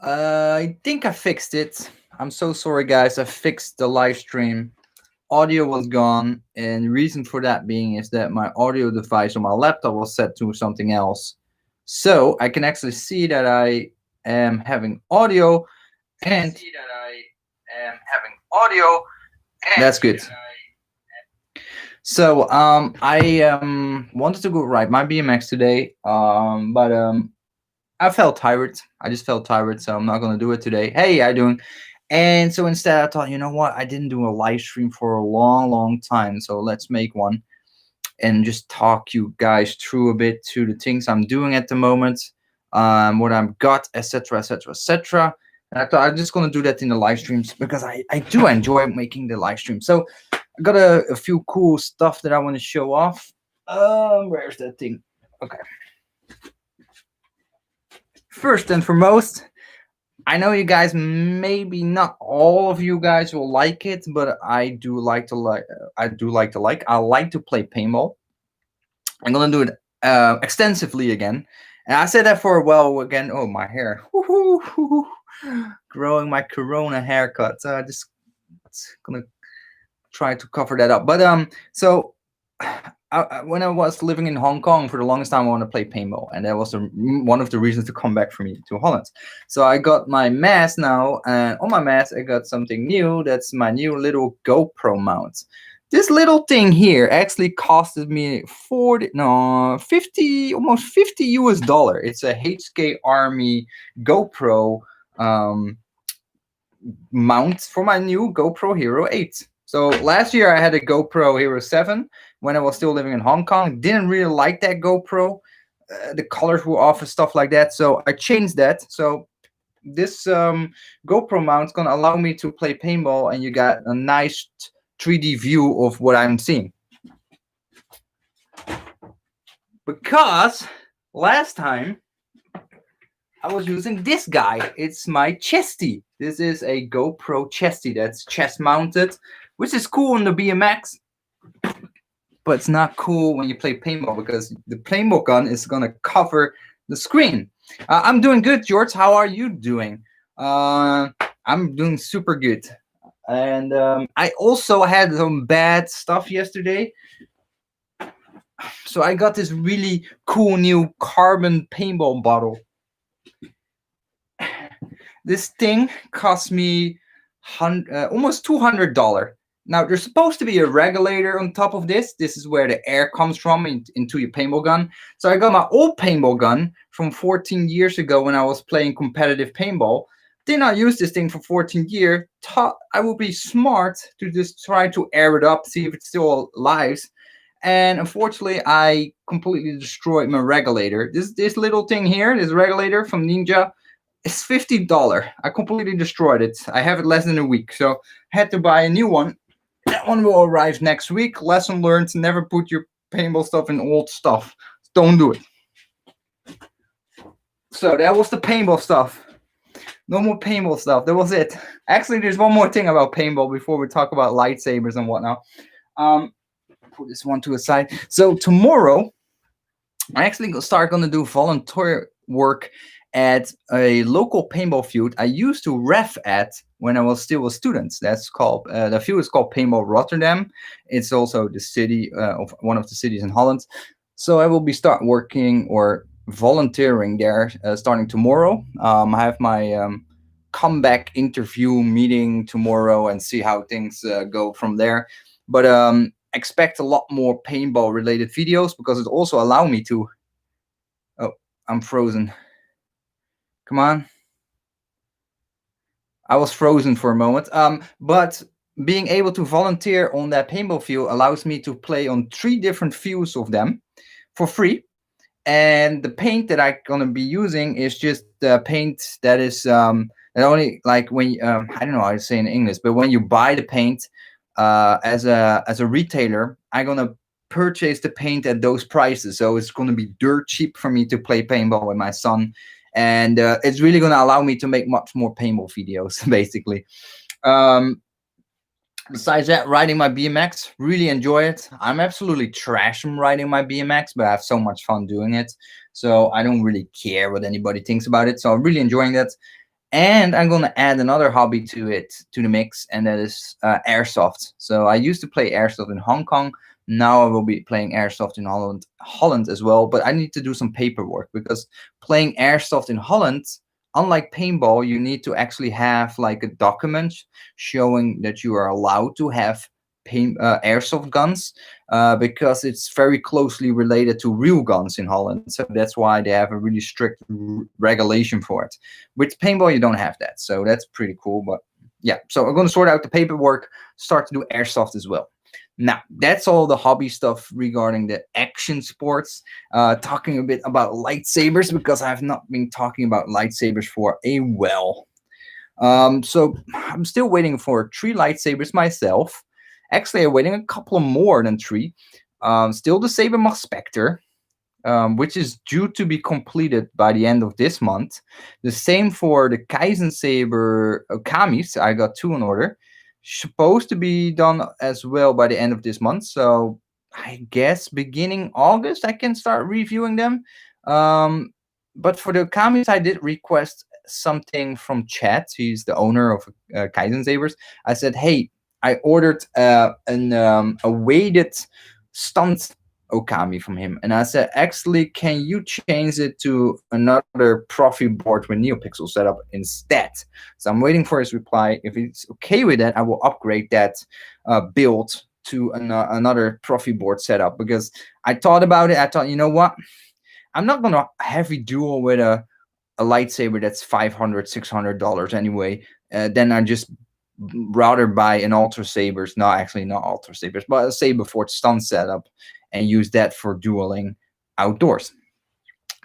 I think I fixed it. I'm so sorry, guys. I fixed the live stream. Audio was gone, and the reason for that being is that my audio device on my laptop was set to something else. So I can actually see that I am having audio, and that's good. So I wanted to go ride my BMX today, but I felt tired. I just felt tired, so I'm not gonna do it today. Hey, how you doing? And so instead, I thought, you know what? I didn't do a live stream for a long, long time, so let's make one and just talk you guys through a bit to the things I'm doing at the moment, what I've got, etc., etc., etc. And I thought I'm just gonna do that in the live streams because I do enjoy making the live stream. So I got a few cool stuff that I want to show off. Where's that thing? Okay. First and foremost, I know you guys, maybe not all of you guys will like it, but I do like to like. I like to play paintball. I'm gonna do it extensively again, and I said that for a while again. Oh, my hair, woo-hoo. Growing my Corona haircut. So I just gonna try to cover that up. But so when I was living in Hong Kong for the longest time, I wanted to play paintball, and that was one of the reasons to come back for me to Holland. So I got my mask now, and on my mask I got something new. That's my new little GoPro mount. This little thing here actually costed me 50, almost 50 US dollar. It's a HK Army GoPro mount for my new GoPro Hero 8. So last year I had a GoPro Hero 7 when I was still living in Hong Kong. Didn't really like that GoPro. The colors were off and stuff like that. So I changed that. So this GoPro mount is going to allow me to play paintball, and you got a nice 3D view of what I'm seeing. Because last time I was using this guy. It's my chesty. This is a GoPro chesty that's chest mounted, which is cool on the BMX, but it's not cool when you play paintball because the paintball gun is gonna cover the screen. I'm doing good, George. How are you doing? I'm doing super good. And I also had some bad stuff yesterday. So I got this really cool new carbon paintball bottle. This thing cost me almost $200. Now, there's supposed to be a regulator on top of this. This is where the air comes from into your paintball gun. So I got my old paintball gun from 14 years ago when I was playing competitive paintball. Did not use this thing for 14 years. Thought I would be smart to just try to air it up, see if it's still alive. And unfortunately, I completely destroyed my regulator. This little thing here, this regulator from Ninja, it's $50. I completely destroyed it. I have it less than a week, so I had to buy a new one. That one will arrive next week. Lesson learned: never put your paintball stuff in old stuff. Don't do it. So that was the paintball stuff. No more paintball stuff. That was it. Actually, there's one more thing about paintball before we talk about lightsabers and whatnot. Put this one to a side. So tomorrow, I actually gonna do volunteer work at a local paintball field I used to ref at when I was still a student. That's called the field is called Paintball Rotterdam. It's also the city of one of the cities in Holland. So I will be start working or volunteering there starting tomorrow. I have my comeback interview meeting tomorrow and see how things go from there. But expect a lot more paintball related videos because it also allow me to. Oh, I'm frozen. Come on. I was frozen for a moment. But being able to volunteer on that paintball field allows me to play on 3 different fields of them for free. And the paint that I'm gonna be using is just the paint that is that only like when I don't know how to say in English, but when you buy the paint as a retailer, I'm gonna purchase the paint at those prices. So it's gonna be dirt cheap for me to play paintball with my son. And it's really going to allow me to make much more paintball videos, basically. Besides that, riding my BMX, really enjoy it. I'm absolutely trash from riding my BMX, but I have so much fun doing it. So I don't really care what anybody thinks about it. So I'm really enjoying that. And I'm gonna add another hobby to it, to the mix, and that is airsoft. So I used to play airsoft in Hong Kong. Now I will be playing airsoft in Holland as well. But I need to do some paperwork because playing airsoft in Holland, unlike paintball, you need to actually have like a document showing that you are allowed to have airsoft guns, because it's very closely related to real guns in Holland. So that's why they have a really strict regulation for it. With paintball, you don't have that, so that's pretty cool. But yeah, so I'm going to sort out the paperwork, start to do airsoft as well. Now, that's all the hobby stuff regarding the action sports. Talking a bit about lightsabers, because I have not been talking about lightsabers for a while. So I'm still waiting for 3 lightsabers myself. Actually, I'm waiting a couple of more than 3. Still the Saber Spectre, which is due to be completed by the end of this month. The same for the Kaizen Saber Okamis. I got 2 in order. Supposed to be done as well by the end of this month. So I guess beginning August I can start reviewing them. But for the Okamis, I did request something from Chad. He's the owner of Kaizen Sabers. I said, hey, I ordered a weighted stunt Okami from him, and I said, actually, can you change it to another Profi board with NeoPixel setup instead? So I'm waiting for his reply. If he's okay with that, I will upgrade that build to another Profi board setup, because I thought about it. I thought, you know what, I'm not gonna heavy duel with a lightsaber that's $500-$600 anyway. Then I just rather buy an Ultra Sabers, no, actually not Ultra Sabers, but a Saber Forge stun setup, and use that for dueling outdoors.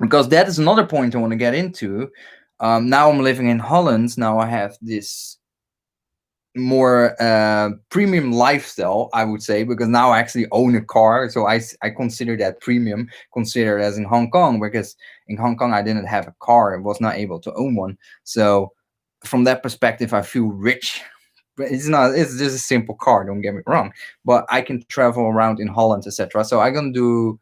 Because that is another point I want to get into. Now I'm living in Holland. Now I have this more premium lifestyle, I would say, because now I actually own a car. So I consider that premium, considered as in Hong Kong, because in Hong Kong I didn't have a car and was not able to own one. So from that perspective, I feel rich. But it's just a simple car, don't get me wrong, but I can travel around in Holland, etc. So I'm gonna do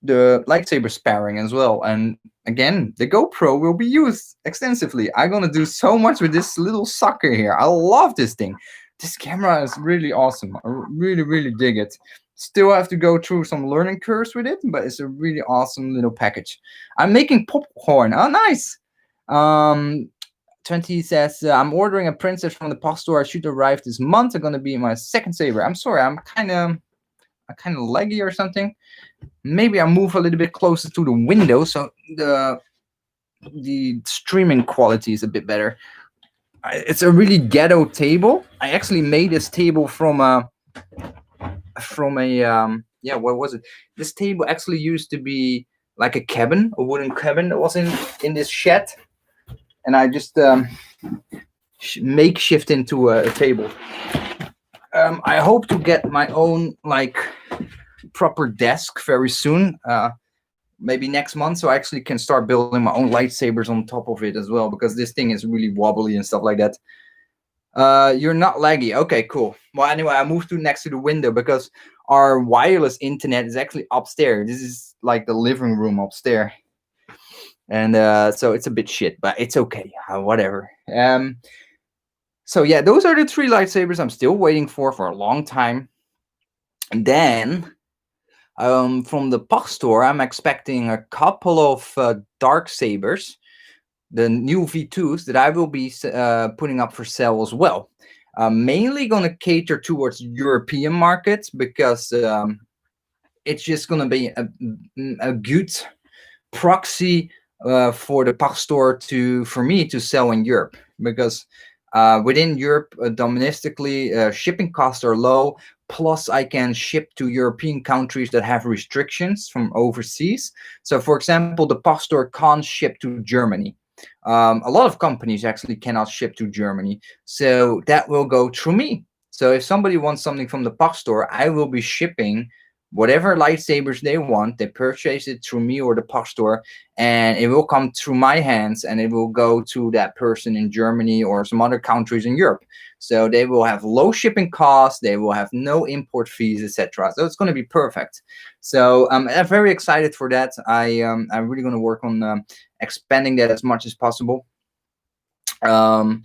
the lightsaber sparring as well. And again, the GoPro will be used extensively. I'm gonna do so much with this little sucker here. I love this thing. This camera is really awesome. I really dig it. Still have to go through some learning curves with it, but it's a really awesome little package. I'm making popcorn. Oh, nice. 20 says, I'm ordering a princess from the post store. I should arrive this month. I'm gonna be my second saber. I'm sorry, I'm kind of laggy or something. Maybe I move a little bit closer to the window so the streaming quality is a bit better. It's a really ghetto table. I actually made this table from a yeah, what was it? This table actually used to be like a cabin, a wooden cabin that was in this shed, and I just makeshift into a table. I hope to get my own like proper desk very soon, maybe next month, so I actually can start building my own lightsabers on top of it as well, because this thing is really wobbly and stuff like that. You're not laggy. Okay, cool. Well, anyway, I moved to next to the window because our wireless internet is actually upstairs. This is like the living room upstairs, and so it's a bit shit, but it's okay. Whatever. So yeah, those are the 3 lightsabers I'm still waiting for a long time. And then from the Pach store, I'm expecting a couple of dark sabers, the new V2s that I will be putting up for sale as well. Mainly going to cater towards European markets, because it's just going to be a good proxy for the Pach store for me to sell in Europe, because within Europe, domestically, shipping costs are low. Plus, I can ship to European countries that have restrictions from overseas. So, for example, the Pach store can't ship to Germany. A lot of companies actually cannot ship to Germany. So that will go through me. So if somebody wants something from the Pach store, I will be shipping whatever lightsabers they want. They purchase it through me or the Pach store, and it will come through my hands, and it will go to that person in Germany or some other countries in Europe. So they will have low shipping costs, they will have no import fees, etc. So it's going to be perfect. So I'm very excited for that. I'm really going to work on expanding that as much as possible. Um,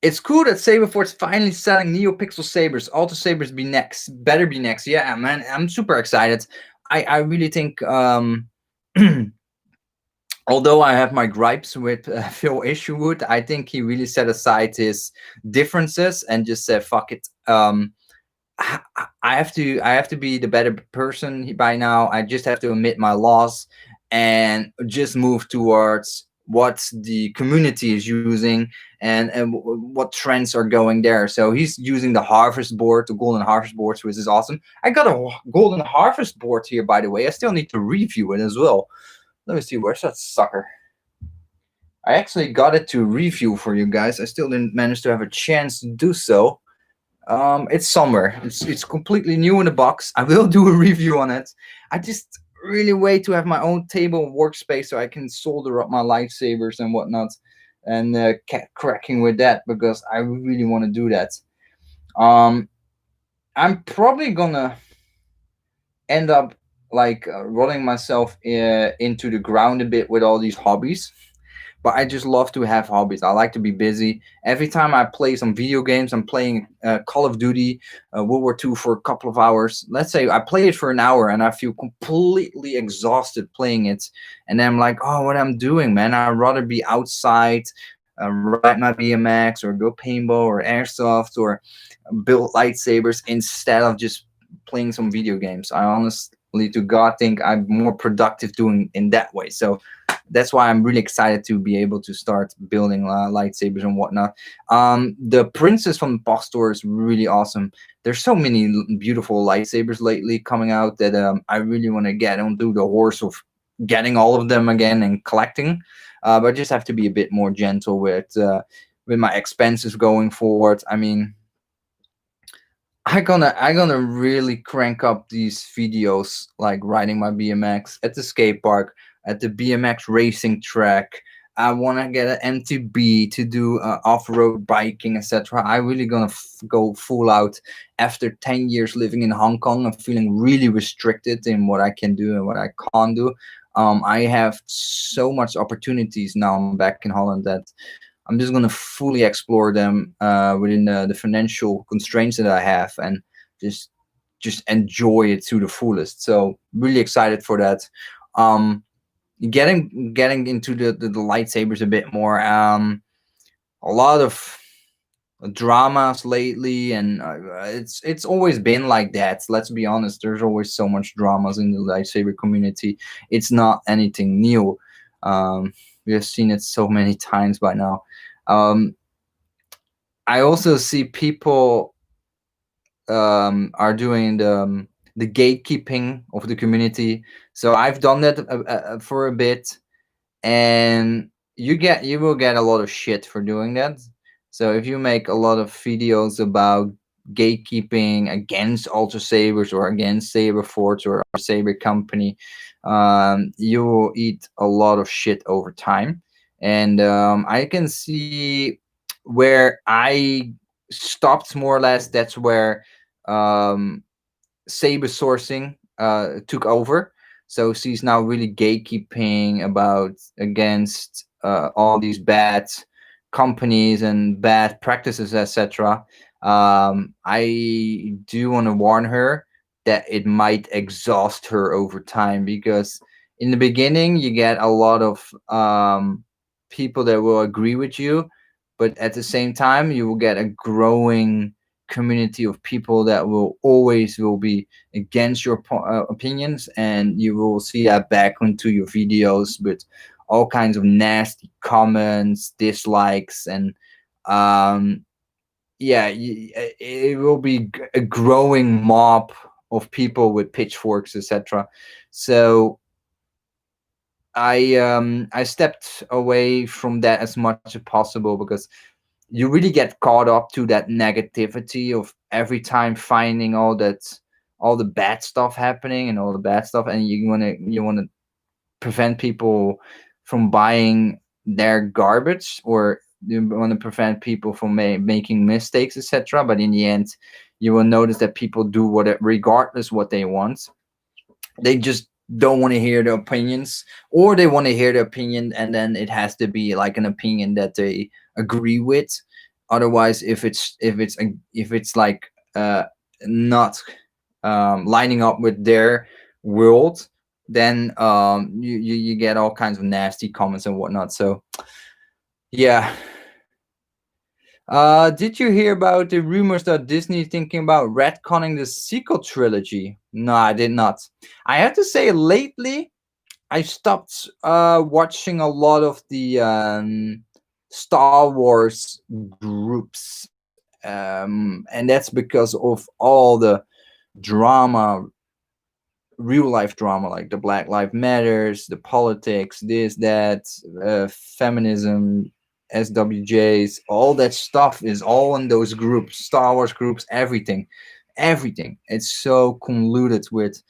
it's cool that Saberforce finally selling NeoPixel sabers. Auto sabers be next. Better be next. Yeah, man, I'm super excited. I really think although I have my gripes with Phil Isherwood, I think he really set aside his differences and just said, "Fuck it." I have to be the better person by now. I just have to admit my loss and just move towards what the community is using and what trends are going there. So he's using the harvest board, the golden harvest board, which is awesome. I got a golden harvest board here, by the way. I still need to review it as well. Let me see, where's that sucker? I actually got it to review for you guys. I still didn't manage to have a chance to do so. It's somewhere. It's completely new in the box. I will do a review on it. I just really wait to have my own table and workspace so I can solder up my lightsabers and whatnot, and cracking with that because I really want to do that. Um, I'm probably gonna end up like running myself into the ground a bit with all these hobbies, but I just love to have hobbies. I like to be busy. Every time I play some video games, I'm playing Call of Duty, World War II for a couple of hours. Let's say I play it for an hour and I feel completely exhausted playing it. And then I'm like, oh, what I'm doing, man? I'd rather be outside, ride my BMX or go paintball or airsoft or build lightsabers instead of just playing some video games. I honestly to God think I'm more productive doing in that way. So that's why I'm really excited to be able to start building lightsabers and whatnot. The Princess from the box store is really awesome. There's so many beautiful lightsabers lately coming out that I really want to get. I don't do the horse of getting all of them again and collecting, but I just have to be a bit more gentle with my expenses going forward. I mean, I gonna really crank up these videos like riding my BMX at the skate park, at the BMX racing track. I want to get an MTB to do off-road biking, etc. I really gonna go full out after 10 years living in Hong Kong. I'm feeling really restricted in what I can do and what I can't do. I have so much opportunities now. I'm back in Holland that I'm just going to fully explore them within the financial constraints that I have and just just enjoy it to the fullest. So really excited for that. Um, getting into the lightsabers a bit more. A lot of dramas lately, and it's always been like that. Let's be honest. There's always so much dramas in the lightsaber community. It's not anything new. We have seen it so many times by now. Um, I also see people are doing the gatekeeping of the community. So I've done that for a bit, and you will get a lot of shit for doing that. So if you make a lot of videos about gatekeeping against Ultra Sabers or against Saber Forge or a Saber company, you will eat a lot of shit over time. And I can see where I stopped more or less. That's where um, Saber sourcing took over. So she's now really gatekeeping about against all these bad companies and bad practices, etc. I do want to warn her that it might exhaust her over time because in the beginning you get a lot of people that will agree with you, but at the same time you will get a growing community of people that will always will be against your opinions, and you will see that back into your videos with all kinds of nasty comments, dislikes, and um, yeah, it will be a growing mob of people with pitchforks, etc. So I stepped away from that as much as possible because you really get caught up to that negativity of every time finding all the bad stuff happening and all the bad stuff, and you want to prevent people from buying their garbage, or you want to prevent people from making mistakes, etc. But in the end, you will notice that people do what regardless what they want. They just don't want to hear the opinions, or they want to hear the opinion and then it has to be like an opinion that they agree with. Otherwise, if it's like not lining up with their world, then you get all kinds of nasty comments and whatnot. So yeah. Did you hear about the rumors that Disney thinking about retconning the sequel trilogy? No, I did not. I have to say, lately I stopped watching a lot of the Star Wars groups, and that's because of all the drama, real life drama, like the Black Lives Matters, the politics, this, that, feminism, SWJs, all that stuff is all in those groups, Star Wars groups, everything, everything. It's so convoluted with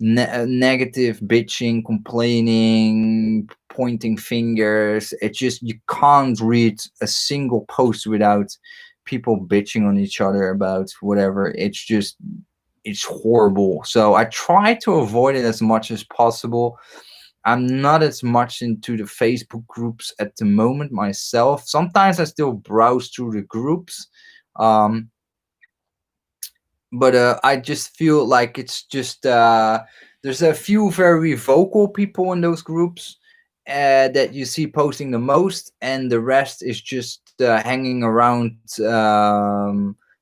negative bitching, complaining, pointing fingers. It just, you can't read a single post without people bitching on each other about whatever. It's just, it's horrible. So I try to avoid it as much as possible. I'm not as much into the Facebook groups at the moment myself. Sometimes I still browse through the groups. Um, but I just feel like it's just there's a few very vocal people in those groups that you see posting the most, and the rest is just hanging around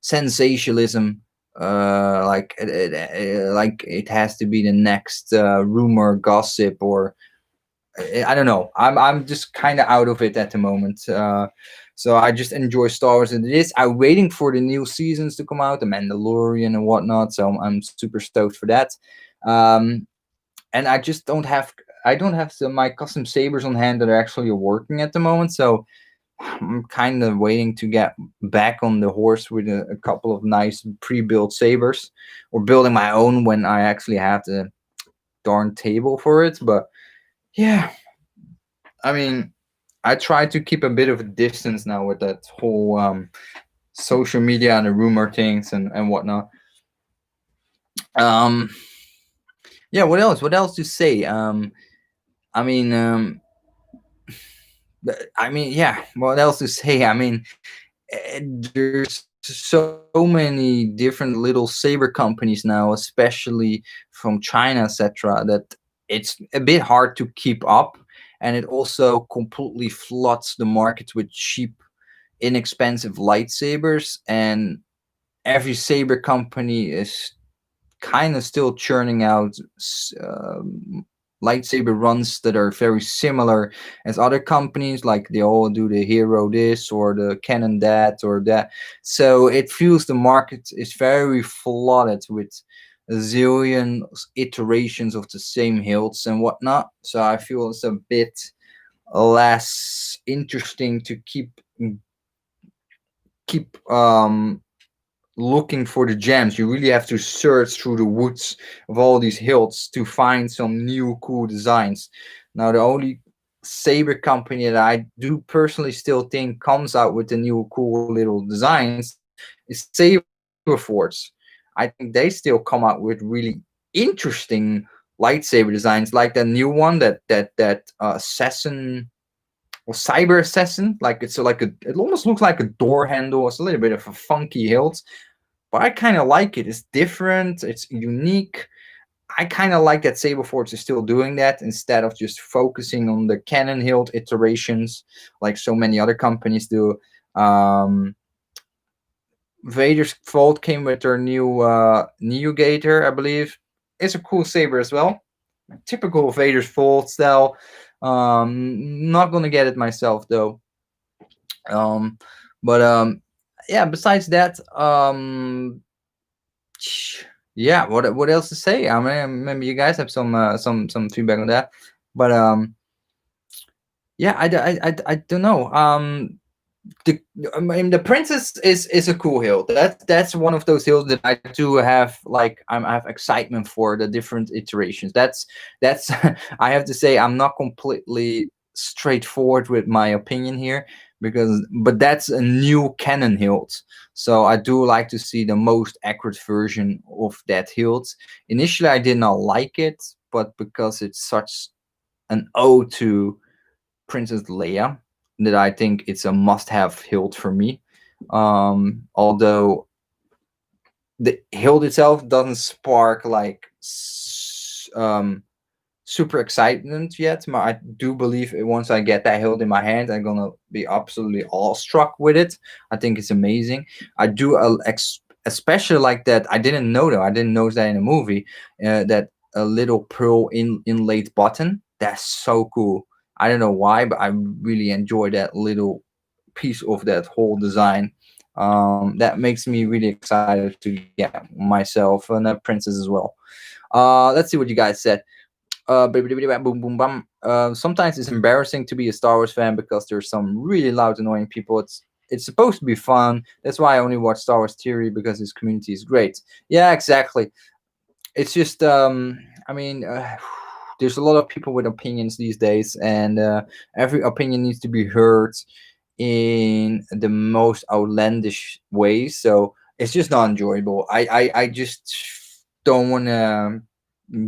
sensationalism. Like it has to be the next rumor, gossip, or I don't know. I'm just kind of out of it at the moment. So I just enjoy Star Wars as it is. I'm waiting for the new seasons to come out, The Mandalorian and whatnot. So I'm super stoked for that. Um, and I just don't have my custom sabers on hand that are actually working at the moment. So I'm kind of waiting to get back on the horse with a couple of nice pre-built sabers, or building my own when I actually have the darn table for it. But yeah, I mean, I try to keep a bit of a distance now with that whole social media and the rumor things and whatnot. Um, yeah, what else? What else to say? I mean, yeah. What else to say? I mean, there's so many different little saber companies now, especially from China, etc., that it's a bit hard to keep up, and it also completely floods the market with cheap, inexpensive lightsabers, and every saber company is kind of still churning out lightsaber runs that are very similar as other companies, like they all do the hero this or the canon that or that. So it feels the market is very flooded with a zillion iterations of the same hilts and whatnot. So I feel it's a bit less interesting to keep looking for the gems. You really have to search through the woods of all these hills to find some new cool designs. Now, the only saber company that I do personally still think comes out with the new cool little designs is Saberforge. I think they still come out with really interesting lightsaber designs, like the new one that assassin or cyber assassin. Like it's like it almost looks like a door handle. It's a little bit of a funky hilt, but I kind of like it. It's different. It's unique. I kind of like that Saberforge is still doing that instead of just focusing on the canon hilt iterations like so many other companies do. Vader's Vault came with their new Neo Gator, I believe. It's a cool saber as well. Typical Vader's Vault style. Not gonna get it myself though. Um, but yeah. Besides that, yeah. What else to say? I mean, maybe you guys have some feedback on that. But yeah. I don't know. I mean, the Princess is a cool hill. That's one of those hills that I do have like I have excitement for the different iterations. That's I have to say I'm not completely straightforward with my opinion here, but that's a new canon hilt. So I do like to see the most accurate version of that hilt. Initially, I did not like it, but because it's such an ode to Princess Leia that I think it's a must-have hilt for me. Although the hilt itself doesn't spark like super excitement yet. I do believe once I get that hilt in my hand, I'm gonna be absolutely awestruck with it. I think it's amazing. I do especially like that. I didn't know though. I didn't notice that in the movie. That a little pearl inlaid button. That's so cool. I don't know why, but I really enjoy that little piece of that whole design. That makes me really excited to get myself and a princess as well. Let's see what you guys said. Boom, boom, bum. Sometimes it's embarrassing to be a Star Wars fan because there's some really loud, annoying people. It's supposed to be fun. That's why I only watch Star Wars Theory because his community is great. Yeah, exactly. It's just, I mean, there's a lot of people with opinions these days, and every opinion needs to be heard in the most outlandish ways. So it's just not enjoyable. I just don't want to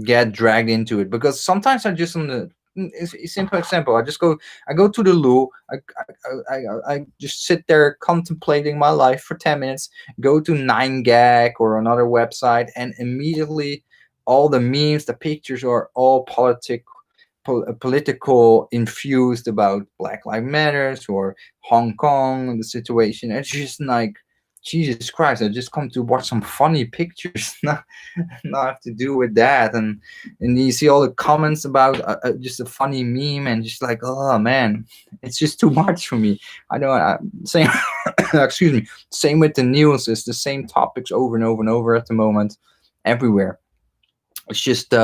get dragged into it because sometimes I just on the it's simple example. I go to the loo. I just sit there contemplating my life for 10 minutes. Go to 9gag or another website, and immediately all the memes, the pictures are all political infused about Black Lives Matters or Hong Kong, the situation. It's just like Jesus Christ! I just come to watch some funny pictures, not have to do with that. And you see all the comments about just a funny meme, and just like, oh man, it's just too much for me. I know. Same, excuse me. Same with the news. It's the same topics over and over and over at the moment, everywhere. It's just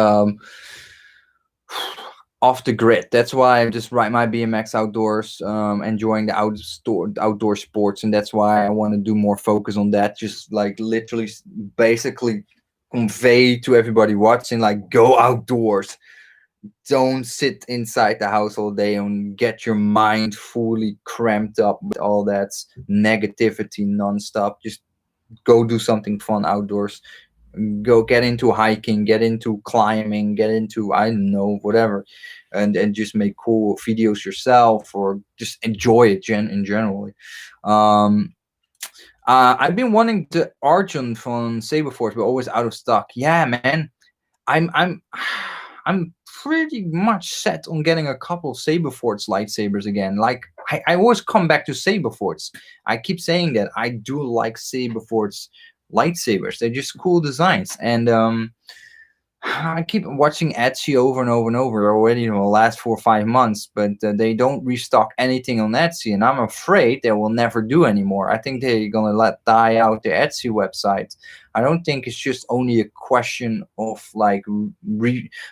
off the grid. That's why I just ride my BMX outdoors, enjoying the outdoor sports, and that's why I want to do more focus on that. Just like literally, basically, convey to everybody watching, like, go outdoors. Don't sit inside the house all day and get your mind fully cramped up with all that negativity nonstop. Just go do something fun outdoors. Go get into hiking, get into climbing, get into, I don't know, whatever, and just make cool videos yourself, or just enjoy it in general. um I've been wanting the Arjun from Saberforce, but always out of stock. Yeah, man. I'm I'm pretty much set on getting a couple of Saberforce lightsabers again. Like, I always come back to Saberforce. I keep saying that I do like Saberforce lightsabers. They're just cool designs, and I keep watching Etsy over and over and over already in the last 4 or 5 months, but they don't restock anything on Etsy, and I'm afraid they will never do anymore. I think they're gonna let die out the Etsy website. I don't think it's just only a question of like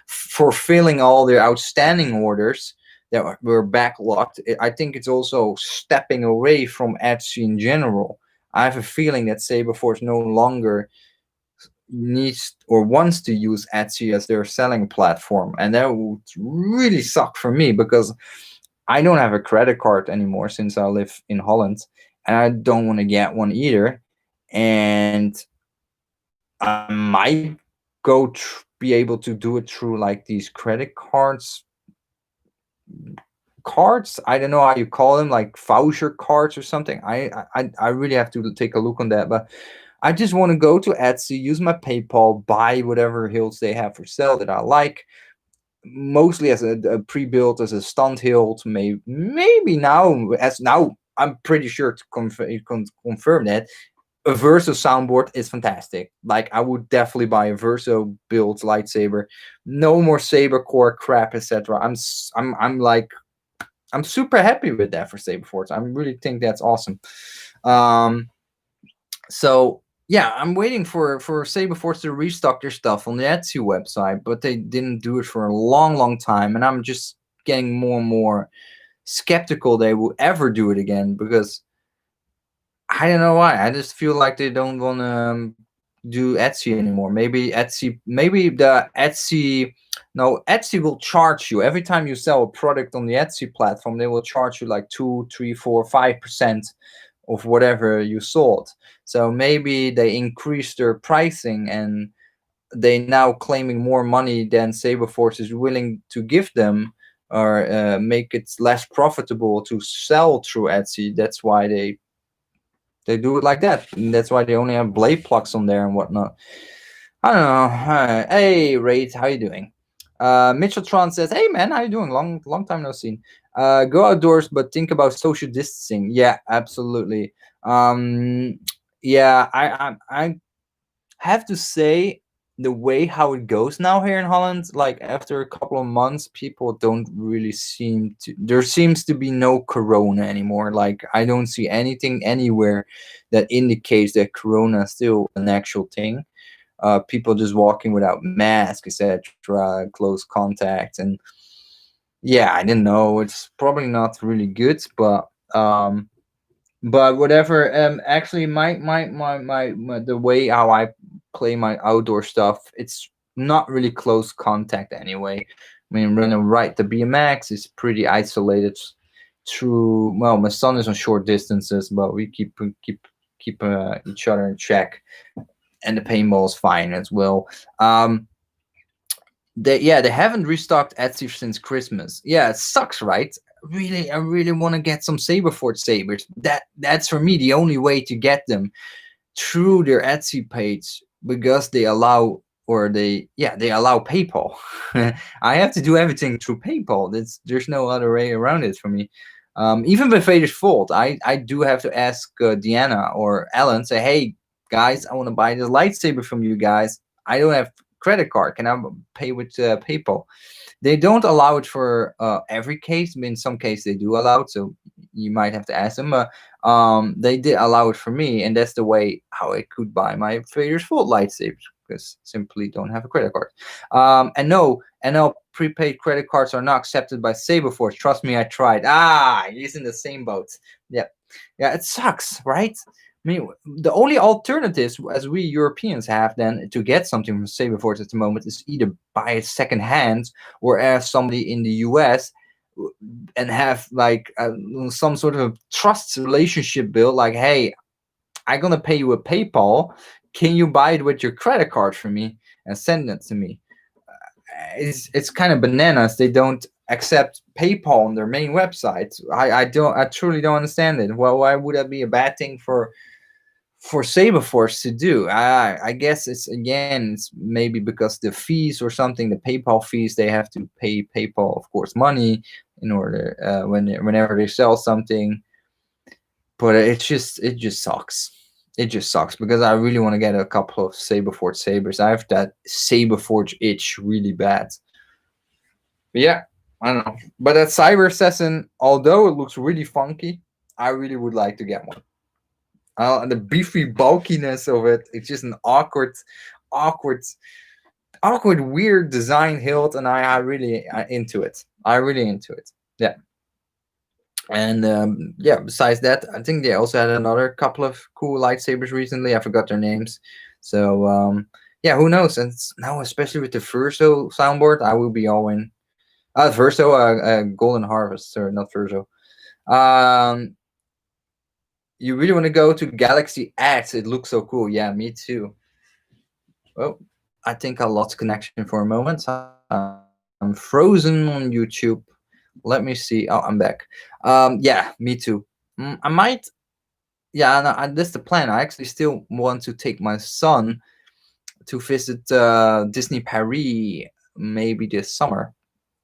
fulfilling all their outstanding orders that were backlogged. I think it's also stepping away from Etsy in general. I have a feeling that Saberforce no longer needs or wants to use Etsy as their selling platform, and that would really suck for me because I don't have a credit card anymore since I live in Holland, and I don't want to get one either. And I might be able to do it through like these credit cards. I don't know how you call them, like voucher cards or something. I really have to take a look on that, but I just want to go to Etsy, use my PayPal, buy whatever hilts they have for sale that I like, mostly as a pre-built, as a stunt hilt. Maybe now I'm pretty sure to confirm that a Verso soundboard is fantastic. Like, I would definitely buy a Verso built lightsaber. No more saber core crap, etc. I'm like, I'm super happy with that for Saberforce. I really think that's awesome. So yeah, I'm waiting for Saberforce to restock their stuff on the Etsy website, but they didn't do it for a long time, and I'm just getting more and more skeptical they will ever do it again, because I don't know why. I just feel like they don't want to do Etsy anymore. Maybe the Etsy, no, Etsy will charge you every time you sell a product on the Etsy platform. They will charge you like 2, 3, 4, 5% of whatever you sold. So maybe they increase their pricing, and they now claiming more money than Saberforce is willing to give them, or make it less profitable to sell through Etsy. That's why they do it like that. And that's why they only have blade plugs on there and whatnot. I don't know. Hey, Raid, how you doing? Mitcheltron says, "Hey man, how you doing? Long time no seen. Go outdoors, but think about social distancing." Yeah, absolutely. Yeah, I have to say, the way how it goes now here in Holland, like after a couple of months, people don't really seem to. There seems to be no corona anymore. Like I don't see anything anywhere that indicates that corona is still an actual thing. People just walking without masks, etc., close contact, and yeah, I didn't know. It's probably not really good, but whatever. Actually, my the way how I play my outdoor stuff, it's not really close contact anyway. I mean, running right the BMX is pretty isolated. Through, well, my son is on short distances, but we keep each other in check, and the paintball is fine as well. They haven't restocked Etsy since Christmas. Yeah, it sucks, right? Really, I really want to get some Saberforge sabers. That's for me the only way to get them, through their Etsy page, because they allow, or they allow PayPal. I have to do everything through PayPal. There's no other way around it for me. Even with Vader's Fault, I do have to ask Deanna or Alan, say, hey guys, I want to buy this lightsaber from you guys. I don't have credit card. Can I pay with PayPal? They don't allow it for every case. I mean, in some cases they do allow it, so you might have to ask them. They did allow it for me, and that's the way how I could buy my Vader's Fault lightsabers, because simply don't have a credit card. And no prepaid credit cards are not accepted by Saberforce. Trust me, I tried. He's in the same boat. Yeah, yeah, it sucks, right? I mean, the only alternatives as we Europeans have then to get something from Saberforce at the moment is either buy it second hand, or ask somebody in the US and have like some sort of trust relationship built. Like, hey, I'm gonna pay you with PayPal. Can you buy it with your credit card for me and send it to me? It's kind of bananas. They don't accept PayPal on their main website. I truly don't understand it. Well, why would that be a bad thing for Saberforce to do? I guess it's maybe because the fees or something, the PayPal fees, they have to pay PayPal, of course, money in order whenever they sell something. But it just sucks. It just sucks, because I really want to get a couple of Saberforge sabers. I have that Saberforge itch really bad. But yeah, I don't know. But that Cyber Assassin, although it looks really funky, I really would like to get one. And the beefy bulkiness of it, it's just an awkward, weird design hilt, and I really into it. I really into it. Yeah. And yeah, besides that, I think they also had another couple of cool lightsabers recently. I forgot their names. So yeah, who knows? And now, especially with the Verso soundboard, I will be all in. Verso, Golden Harvest, or not Verso. You really want to go to Galaxy X? It looks so cool. Yeah, me too. Oh, I think I lost connection for a moment. I'm frozen on YouTube. Let me see. Oh, I'm back. Yeah, me too. I might. Yeah, no, that's the plan. I actually still want to take my son to visit Disney Paris maybe this summer.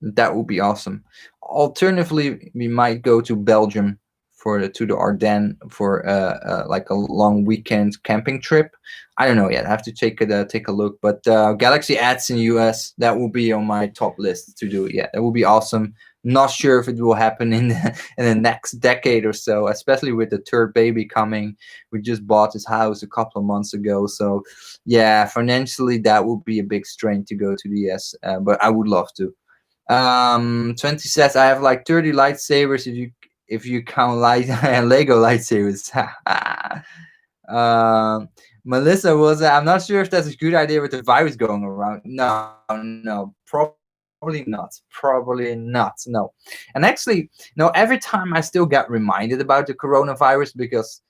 That would be awesome. Alternatively, we might go to Belgium to the Ardennes for like a long weekend camping trip. I don't know yet. I have to take a look. But Galaxy Ads in the US, that will be on my top list to do. Yeah, that will be awesome. Not sure if it will happen in the next decade or so, especially with the third baby coming. We just bought this house a couple of months ago, so yeah, financially that would be a big strain to go to the US. But I would love to. 20 says, I have like 30 lightsabers if you count Lego lightsabers. Melissa was, I'm not sure if that's a good idea with the virus going around. No, probably not. No. And actually, no, every time I still get reminded about the coronavirus, because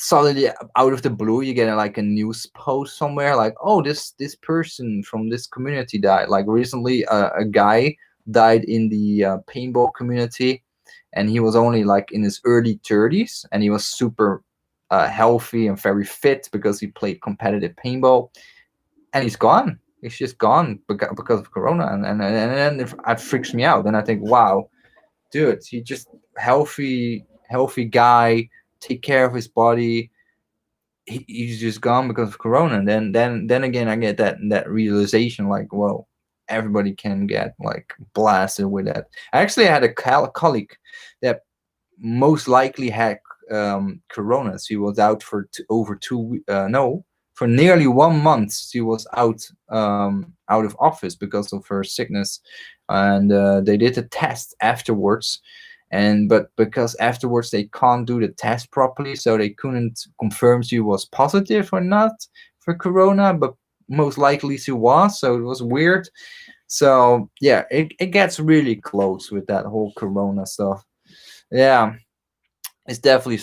suddenly out of the blue you get like a news post somewhere like, oh, this person from this community died. Like recently, a guy died in the paintball community, and he was only like in his early 30s, and he was super healthy and very fit because he played competitive paintball, and he's gone. He's just gone because of corona, and then it freaks me out. And I think, wow, dude, he just healthy guy, take care of his body. He's just gone because of corona. And then again, I get that realization, like, well, everybody can get like blasted with that. I actually had a colleague that most likely had corona. She was out for over no, for nearly 1 month. She was out of office because of her sickness, and they did a test afterwards. And but because afterwards they can't do the test properly, so they couldn't confirm she was positive or not for corona, but most likely she was. So it was weird. So yeah, it gets really close with that whole corona stuff. Yeah, it's definitely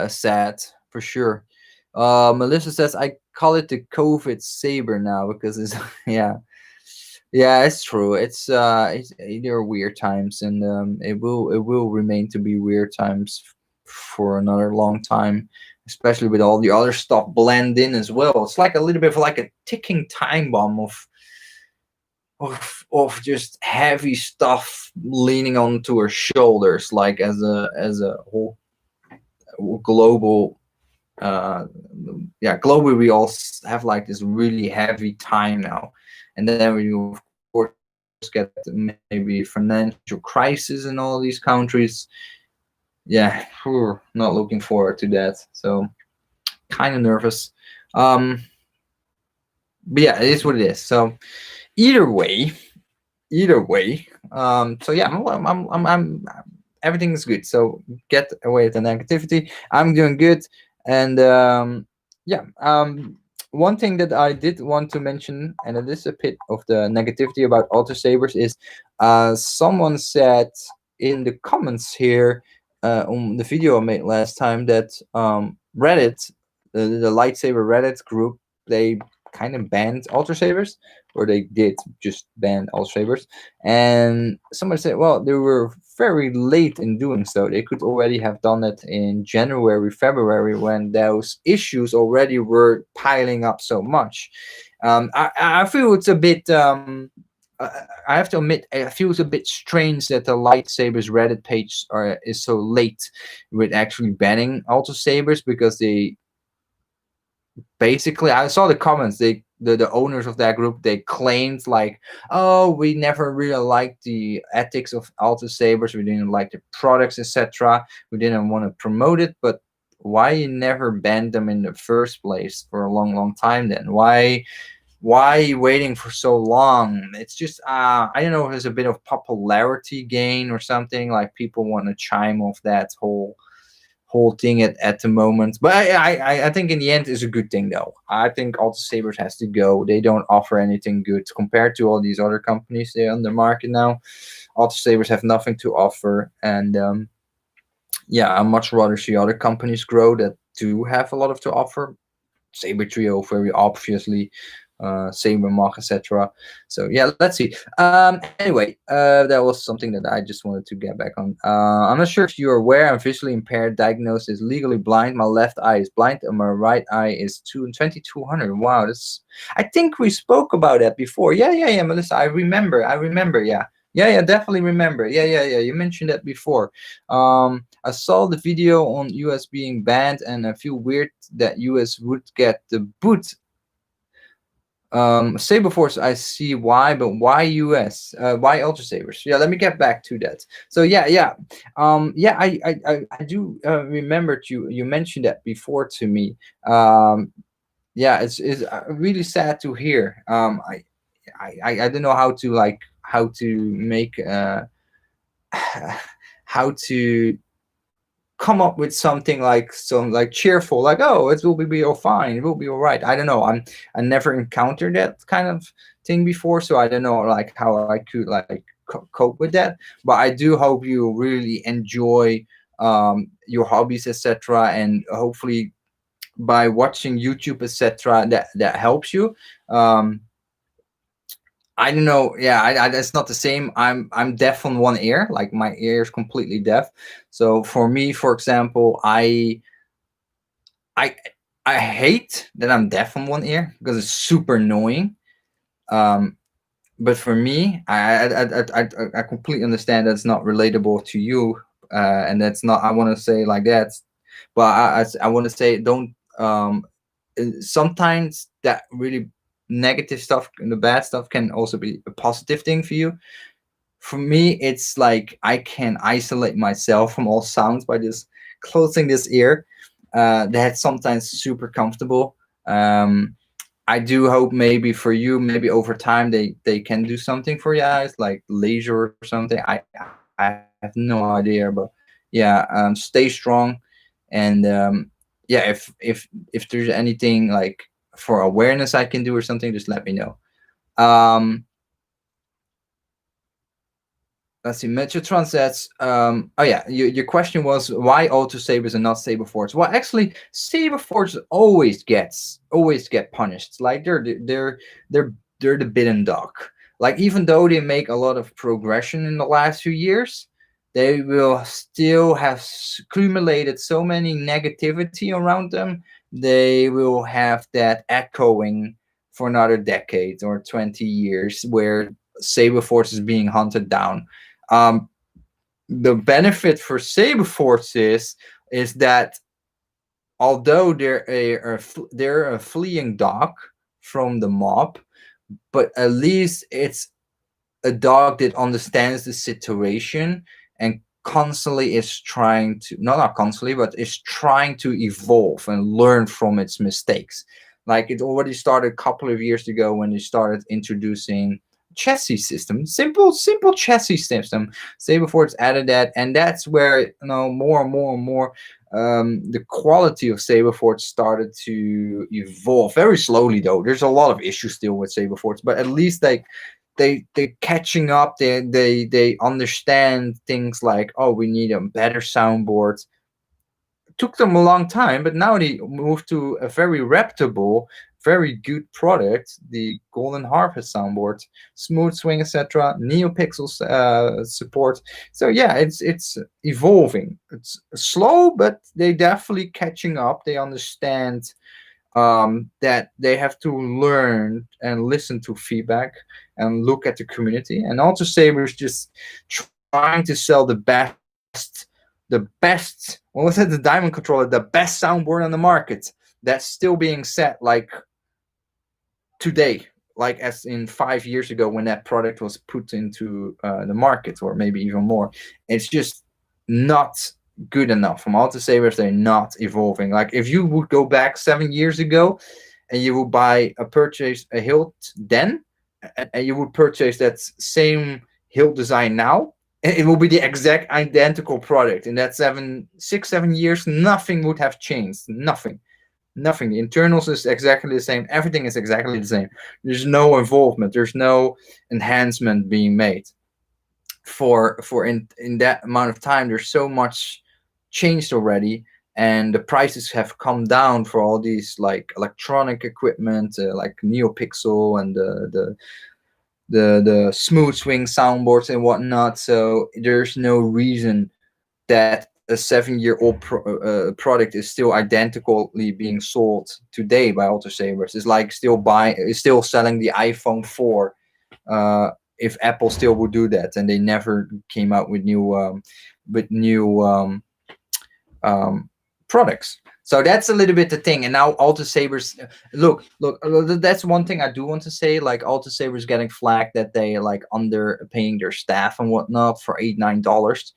sad for sure. Melissa says I call it the COVID saber now because it's yeah, yeah, it's true. It's they're weird times, and it will remain to be weird times for another long time, especially with all the other stuff blend in as well. It's like a little bit of like a ticking time bomb of just heavy stuff leaning onto our shoulders, like as a whole global globally we all have like this really heavy time now, and then we of course get maybe financial crisis in all these countries. Yeah, not looking forward to that. So kind of nervous. um but yeah, it is what it is. So either way, so yeah, I'm everything is good. So get away the negativity. I'm doing good. And yeah, one thing that I did want to mention, and it is a bit of the negativity about alter sabers, is someone said in the comments here on the video I made last time that Reddit, the lightsaber Reddit group, they kind of banned alter sabers, or they did just ban alter sabers. And somebody said, well, they were very late in doing so. They could already have done it in January, February, when those issues already were piling up so much. I feel it's a bit. I have to admit, it feels a bit strange that the lightsabers Reddit page is so late with actually banning alter sabers, because they basically, I saw the comments, the owners of that group, they claimed like, oh, we never really liked the ethics of alta sabers, we didn't like the products, etc., we didn't want to promote it. But why you never banned them in the first place for a long time? Then why are you waiting for so long? It's just I don't know if there's a bit of popularity gain or something, like people want to chime off that whole thing at the moment. But I think in the end is a good thing, though. I think Alta Sabers has to go. They don't offer anything good compared to all these other companies they're on the market now. Alta Sabers have nothing to offer, and yeah, I much rather see other companies grow that do have a lot of to offer. Saber Trio, very obviously, Saber Mach, etc. So yeah, let's see. Anyway, that was something that I just wanted to get back on. I'm not sure if you're aware, I'm visually impaired, diagnosed as legally blind. My left eye is blind and my right eye is 2200. Wow, that's. I think we spoke about that before. Yeah, Melissa. I remember. Yeah, definitely remember. Yeah. You mentioned that before. I saw the video on US being banned, and I feel weird that US would get the boot. Saberforce, I see why, but why US? Why Ultra Sabers? Yeah, let me get back to that. So yeah. I do remember you mentioned that before to me. Yeah, it's really sad to hear. I don't know how to make how to come up with something like some like cheerful, like, oh, it will be all fine, it will be all right. I don't know. I never encountered that kind of thing before, so I don't know like how I could like cope with that. But I do hope you really enjoy your hobbies, etc., and hopefully by watching YouTube, etc. That helps you. Um, I don't know. Yeah, it's not the same. I'm deaf on one ear. Like my ear is completely deaf. So for me, for example, I I hate that I'm deaf on one ear because it's super annoying. Um, but for me, I completely understand that's not relatable to you, and that's not. I want to say like that, but I want to say don't. Sometimes that really negative stuff and the bad stuff can also be a positive thing for you. For me, it's like I can isolate myself from all sounds by just closing this ear. That's sometimes super comfortable. I do hope maybe for you, maybe over time they can do something for your eyes, like laser or something. I have no idea, but yeah, stay strong, and yeah, if there's anything like for awareness I can do or something, just let me know. Um, let's see. Metrotron says, oh yeah, your question was why auto sabers and not saber forts. Well, actually, saber forts always get punished. Like they're they're the bidden dog. Like even though they make a lot of progression in the last few years, they will still have accumulated so many negativity around them. They will have that echoing for another decade or 20 years where saber force is being hunted down. um, the benefit for saber forces is that although they're a fleeing dog from the mob, but at least it's a dog that understands the situation and constantly is trying to not constantly but is trying to evolve and learn from its mistakes. Like it already started a couple of years ago when they started introducing chassis system, simple chassis system. Say before it's added that, and that's where more and more and more the quality of Saberforge started to evolve very slowly. Though there's a lot of issues still with Saberforge, but at least they're catching up. They understand things like, oh, we need a better soundboard. It took them a long time, but now they moved to a very reputable, very good product, the Golden Harvest soundboard, smooth swing, etc. NeoPixels support. So yeah, it's evolving. It's slow, but they definitely catching up. They understand that they have to learn and listen to feedback and look at the community. And also Sabre's just trying to sell the best, what was it, the Diamond Controller, the best soundboard on the market that's still being set like today, like as in 5 years ago when that product was put into the market, or maybe even more. It's just not good enough. From Auto Savers, they're not evolving. Like if you would go back 7 years ago and you would purchase a hilt then, and you would purchase that same hilt design now, it will be the exact identical product. In that 7 years, nothing would have changed. Nothing. The internals is exactly the same. Everything is exactly the same. There's no involvement. There's no enhancement being made. For in that amount of time, there's so much changed already, and the prices have come down for all these like electronic equipment, like NeoPixel and the smooth swing soundboards and whatnot. So there's no reason that a 7-year old product is still identically being sold today by Autosavers. It's like still selling the iPhone 4. If Apple still would do that, and they never came out with new products. So that's a little bit the thing. And now Altusabers, look, that's one thing I do want to say. Like Altusabers getting flagged that they like underpaying their staff and whatnot for $8-9.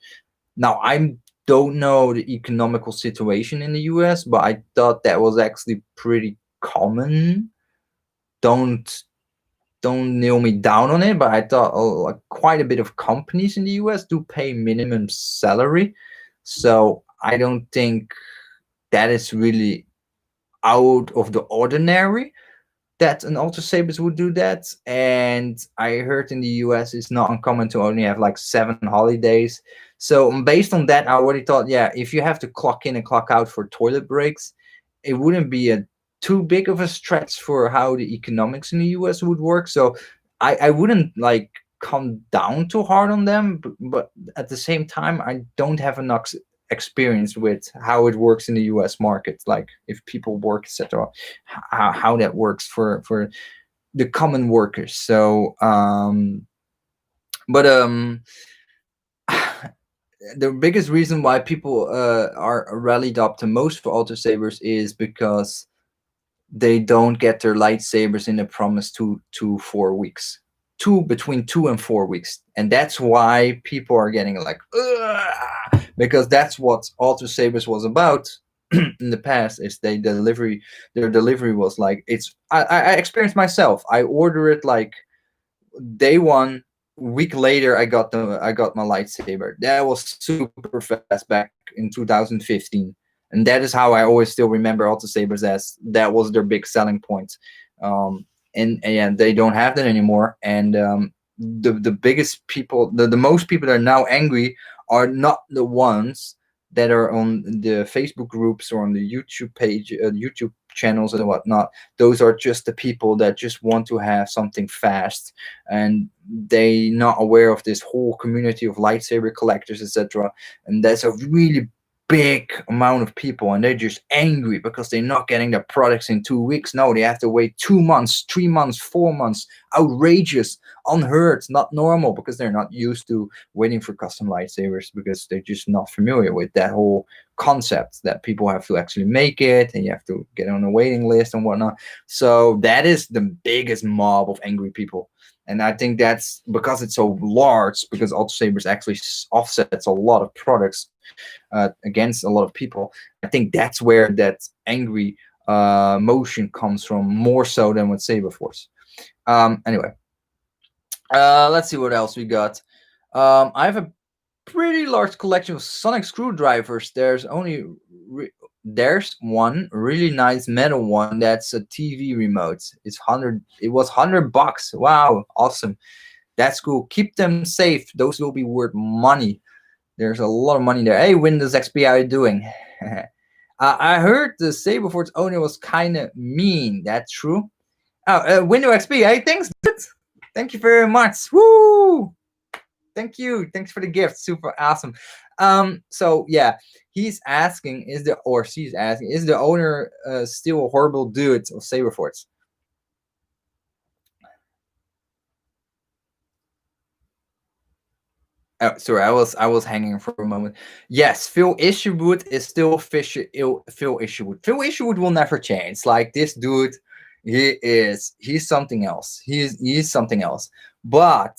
Now I don't know the economical situation in the US, but I thought that was actually pretty common. Don't nail me down on it, but I thought like quite a bit of companies in the US do pay minimum salary. So I don't think that is really out of the ordinary that an Ultra Sabers would do that. And I heard in the US it's not uncommon to only have like 7 holidays. So based on that, I already thought, yeah, if you have to clock in and clock out for toilet breaks, it wouldn't be a too big of a stretch for how the economics in the US would work. So I wouldn't like come down too hard on them, but at the same time, I don't have enough experience with how it works in the US market, like if people work, etc., how that works for the common workers. So but the biggest reason why people are rallied up to most for auto sabers is because they don't get their lightsabers in the promised 2 to 4 weeks, between 2 and 4 weeks, and that's why people are getting like, ugh, because that's what auto sabers was about. In the past, is their delivery was like, I experienced myself. I order it like day one. Week later, I got my lightsaber. That was super fast back in 2015, and that is how I always still remember auto sabers, as that was their big selling point. And they don't have that anymore. And the biggest people, the most people that are now angry are not the ones that are on the Facebook groups or on the YouTube page, YouTube channels and whatnot. Those are just the people that just want to have something fast, and they not aware of this whole community of lightsaber collectors, etc. And that's a really big amount of people, and they're just angry because they're not getting their products in 2 weeks. No, they have to wait 2 months, 3 months, 4 months. Outrageous, unheard, not normal, because they're not used to waiting for custom lightsabers, because they're just not familiar with that whole concept that people have to actually make it and you have to get on a waiting list and whatnot. So that is the biggest mob of angry people. And I think that's because it's so large, because auto sabers actually offsets a lot of products against a lot of people. I think that's where that angry motion comes from, more so than with Saber Force. Anyway, let's see what else we got. I have a pretty large collection of sonic screwdrivers. There's one really nice metal one that's a TV remote. It was $100. Wow, awesome. That's cool. Keep them safe. Those will be worth money. There's a lot of money there. Hey, Windows XP, how you doing? I heard the Saberforce owner was kind of mean. That's true. Oh, Windows XP, hey, thanks, dude. Thank you very much. Woo! Thank you. Thanks for the gift. Super awesome. So yeah, he's asking, she's asking, is the owner still a horrible dude of Saberforce? Oh, sorry, I was hanging for a moment. Yes, Phil Isherwood is still Phil Isherwood. Phil Isherwood will never change. Like, this dude, he's something else. He's something else. But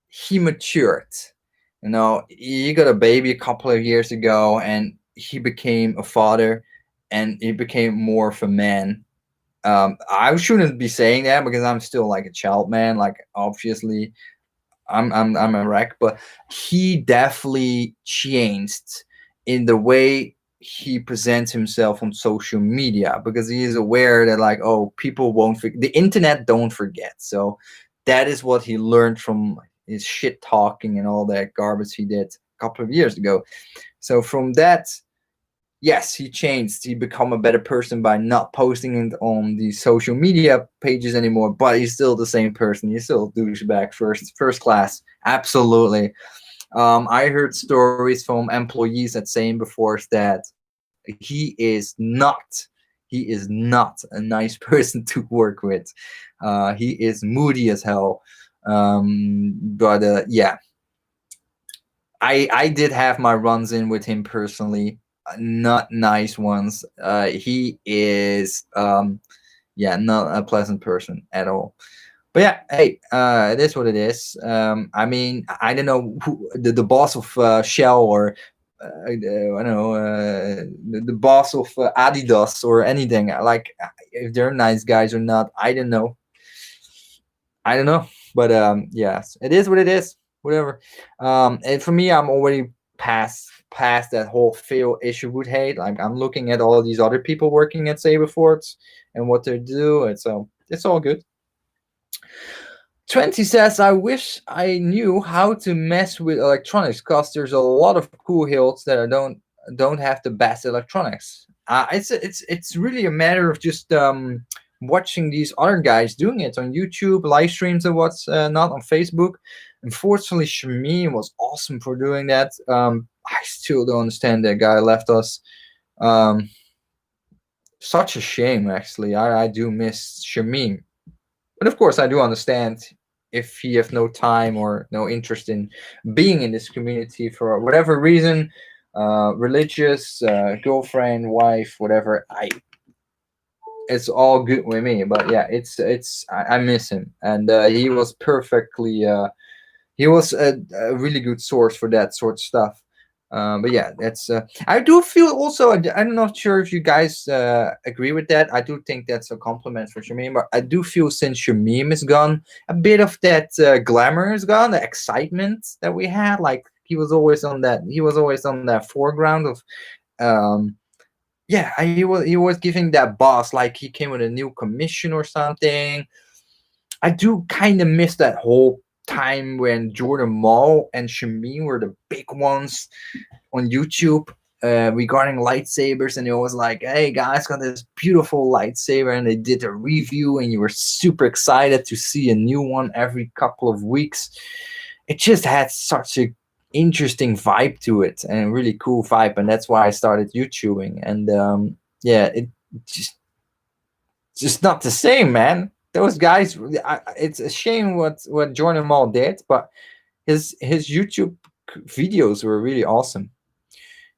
he matured. You know, he got a baby a couple of years ago, and he became a father, and he became more of a man. I shouldn't be saying that because I'm still like a child man. Like, obviously, I'm a wreck, but he definitely changed in the way he presents himself on social media, because he is aware that, like, oh, people won't forget. The internet don't forget. So that is what he learned from his shit talking and all that garbage he did a couple of years ago. So from that, yes, he changed. He become a better person by not posting it on the social media pages anymore. But he's still the same person. He's still a douchebag first class. Absolutely. I heard stories from employees at Saberforce that he is not a nice person to work with. He is moody as hell. But yeah, I did have my runs in with him personally. Not nice ones. He is yeah, not a pleasant person at all. But yeah, hey, it is what it is. I mean, I don't know who the boss of Shell, or I don't know, the boss of Adidas or anything. Like, if they're nice guys or not, I don't know. But yes, it is what it is. Whatever. And for me, I'm already past that whole Phil Isherwood hate. Like, I'm looking at all these other people working at Saberforce and what they do, and so it's all good. 20 says, I wish I knew how to mess with electronics, because there's a lot of cool hills that don't have the best electronics. It's really a matter of just watching these other guys doing it on YouTube, live streams, or what's not on Facebook. Unfortunately, Shamim was awesome for doing that. I still don't understand that guy left us. Um, Such a shame, actually. I do miss Shamim, but of course, I do understand if he have no time or no interest in being in this community for whatever reason, religious, girlfriend, wife, whatever. It's all good with me. But yeah, I miss him, and he was perfectly. He was a really good source for that sort of stuff. But yeah, that's. I do feel also. I'm not sure if you guys agree with that. I do think that's a compliment for Shamim, but I do feel since Shamim is gone, a bit of that glamour is gone, the excitement that we had. Like he was always on that. He was always on that foreground of. Um, yeah, he was giving that boss like he came with a new commission or something. I do kind of miss that whole time when Jordan Mall and Shameen were the big ones on YouTube regarding lightsabers, and it was like, "Hey guys, got this beautiful lightsaber," and they did a review, and you were super excited to see a new one every couple of weeks. It just had such a interesting vibe to it and a really cool vibe, and that's why I started YouTubing. And yeah, it just just not the same, man. Those guys, it's a shame what Jordan Mall did, but his YouTube videos were really awesome.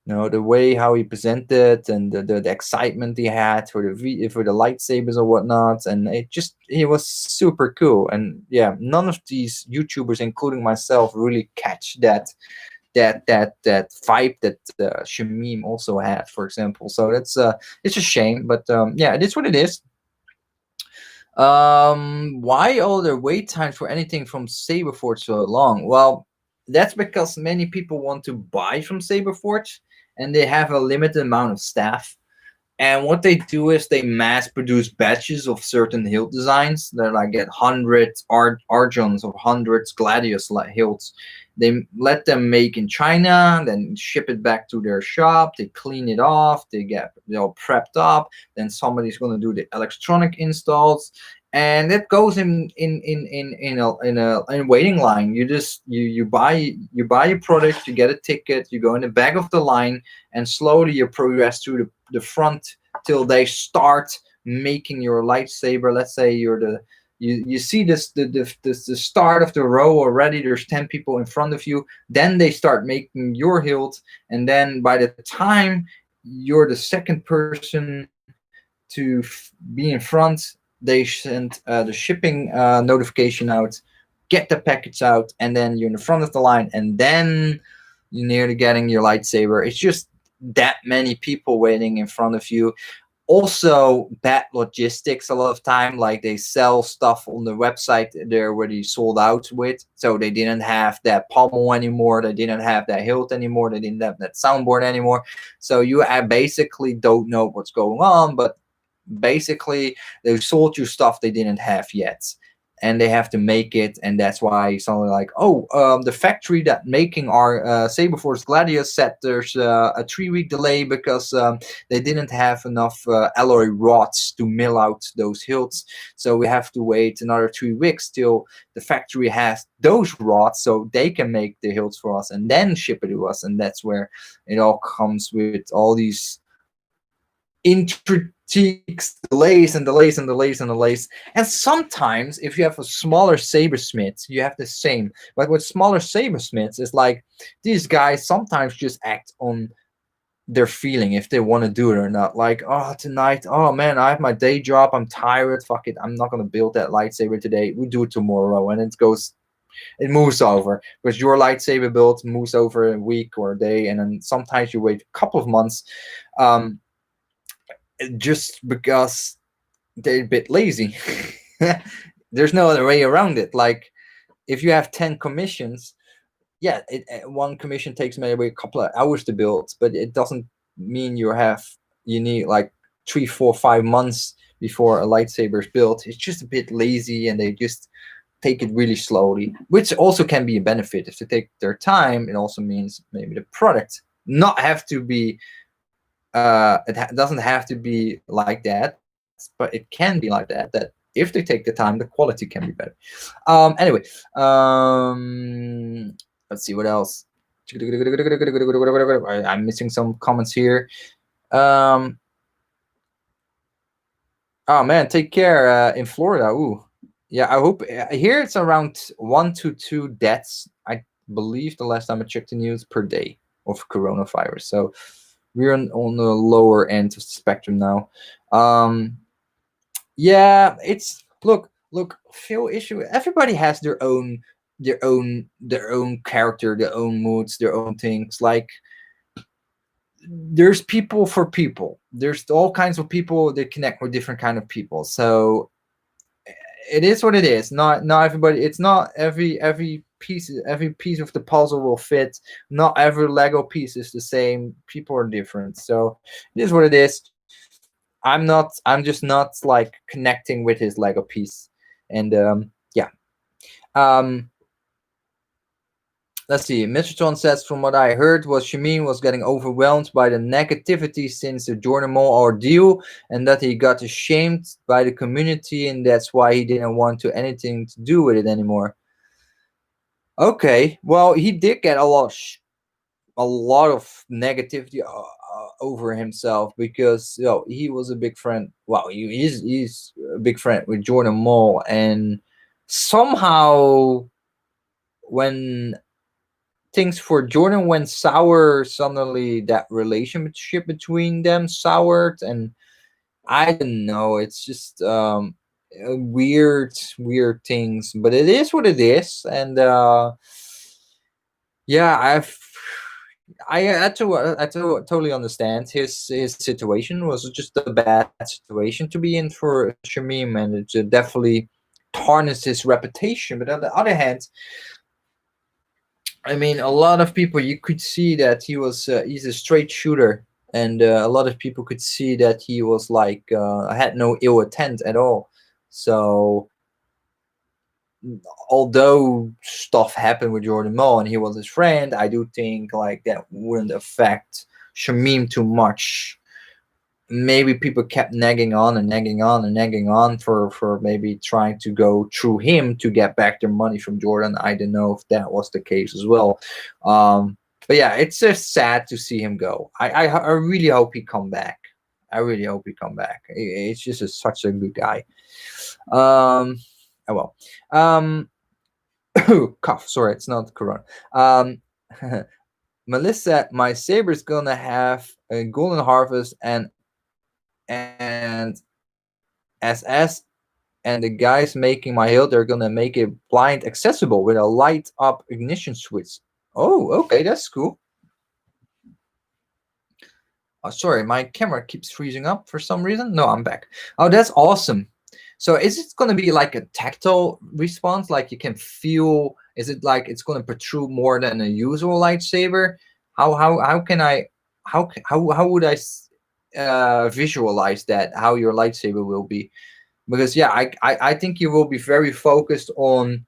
You know, the way how he presented and the excitement he had for for the lightsabers or whatnot, and it was super cool. And yeah, none of these YouTubers, including myself, really catch that vibe that Shamim also had, for example. So it's a shame, but yeah, it is what it is. Why are there wait times for anything from Saberforge so long? Well, that's because many people want to buy from Saberforge, and they have a limited amount of staff. And what they do is they mass produce batches of certain hilt designs. They're like get hundreds Argons or hundreds Gladius hilts. They let them make in China, then ship it back to their shop. They clean it off. They get all prepped up. Then somebody's going to do the electronic installs, and that goes in a waiting line. You buy a product, you get a ticket, you go in the back of the line, and slowly you progress through the front till they start making your lightsaber. Let's say you see the start of the row already. There's 10 people in front of you. Then they start making your hilt, and then by the time you're the second person to be in front, they send the shipping notification out, get the package out, and then you're in the front of the line, and then you're nearly getting your lightsaber. It's just that many people waiting in front of you. Also, bad logistics a lot of time. Like they sell stuff on the website they're already sold out with, so they didn't have that pommel anymore. They didn't have that hilt anymore. They didn't have that soundboard anymore. So you basically don't know what's going on, but basically they sold you stuff they didn't have yet, and they have to make it. And that's why something like, the factory that making our Saberforce Gladius said there's a 3-week delay because they didn't have enough alloy rods to mill out those hilts, so we have to wait another 3 weeks till the factory has those rods so they can make the hilts for us and then ship it to us. And that's where it all comes with all these intrigues, delays and delays and delays and delays. And sometimes if you have a smaller sabersmith, you have the same. But with smaller sabersmiths, it's like these guys sometimes just act on their feeling if they want to do it or not. Like, oh, tonight, oh man, I have my day job, I'm tired, fuck it, I'm not gonna build that lightsaber today, we do it tomorrow. And it moves over, because your lightsaber build moves over a week or a day, and then sometimes you wait a couple of months. Just because they're a bit lazy. There's no other way around it. Like if you have 10 commissions, yeah, one commission takes maybe a couple of hours to build, but it doesn't mean you need like 3, 4, 5 months before a lightsaber is built. It's just a bit lazy, and they just take it really slowly, which also can be a benefit. If they take their time, it also means maybe the product not have to be doesn't have to be like that, but it can be like that. That if they take the time, the quality can be better. Anyway, let's see what else. I'm missing some comments here. Oh man, take care in Florida. Ooh, yeah. I hope here it's around 1 to 2 deaths. I believe the last time I checked the news per day of coronavirus. So we're on the lower end of the spectrum now. Yeah, it's look. Feel issue. Everybody has their own character, their own moods, their own things. Like there's people for people. There's all kinds of people that connect with different kind of people. So it is what it is. Not everybody. It's not every piece of the puzzle will fit. Not every Lego piece is the same. People are different. So it is what it is. I'm just not like connecting with his Lego piece. And yeah. Um Let's see. Mitchelton says, from what I heard, was Shamin was getting overwhelmed by the negativity since the Jordan Mall ordeal, and that he got ashamed by the community, and that's why he didn't want to anything to do with it anymore. Okay, well, he did get a lot of negativity over himself because he was a big friend. Well, he's a big friend with Jordan Mall, and somehow when things for Jordan went sour, suddenly that relationship between them soured, and I don't know. It's just weird things, but it is what it is, and yeah, I totally understand his situation was just a bad situation to be in for Shamim, and it definitely tarnished his reputation. But on the other hand, I mean, a lot of people, you could see that he's a straight shooter, and a lot of people could see that he was like had no ill intent at all. So although stuff happened with Jordan Mall and he was his friend, I do think like that wouldn't affect Shamim too much. Maybe people kept nagging on and nagging on and nagging on for maybe trying to go through him to get back their money from Jordan. I don't know if that was the case as well. But yeah, it's just sad to see him go. I really hope he come back. I really hope he come back. It's just such a good guy. Oh well. Cough. Sorry, it's not corona. Melissa, my saber's gonna have a golden harvest and SS, and the guys making my hill, they're gonna make it blind accessible with a light up ignition switch. Oh, okay, that's cool. Oh, sorry, my camera keeps freezing up for some reason. No, I'm back. Oh, that's awesome. So is it going to be like a tactile response? Like you can feel, is it like it's going to protrude more than a usual lightsaber? How can I, how would I visualize that, how your lightsaber will be? Because yeah, I think you will be very focused on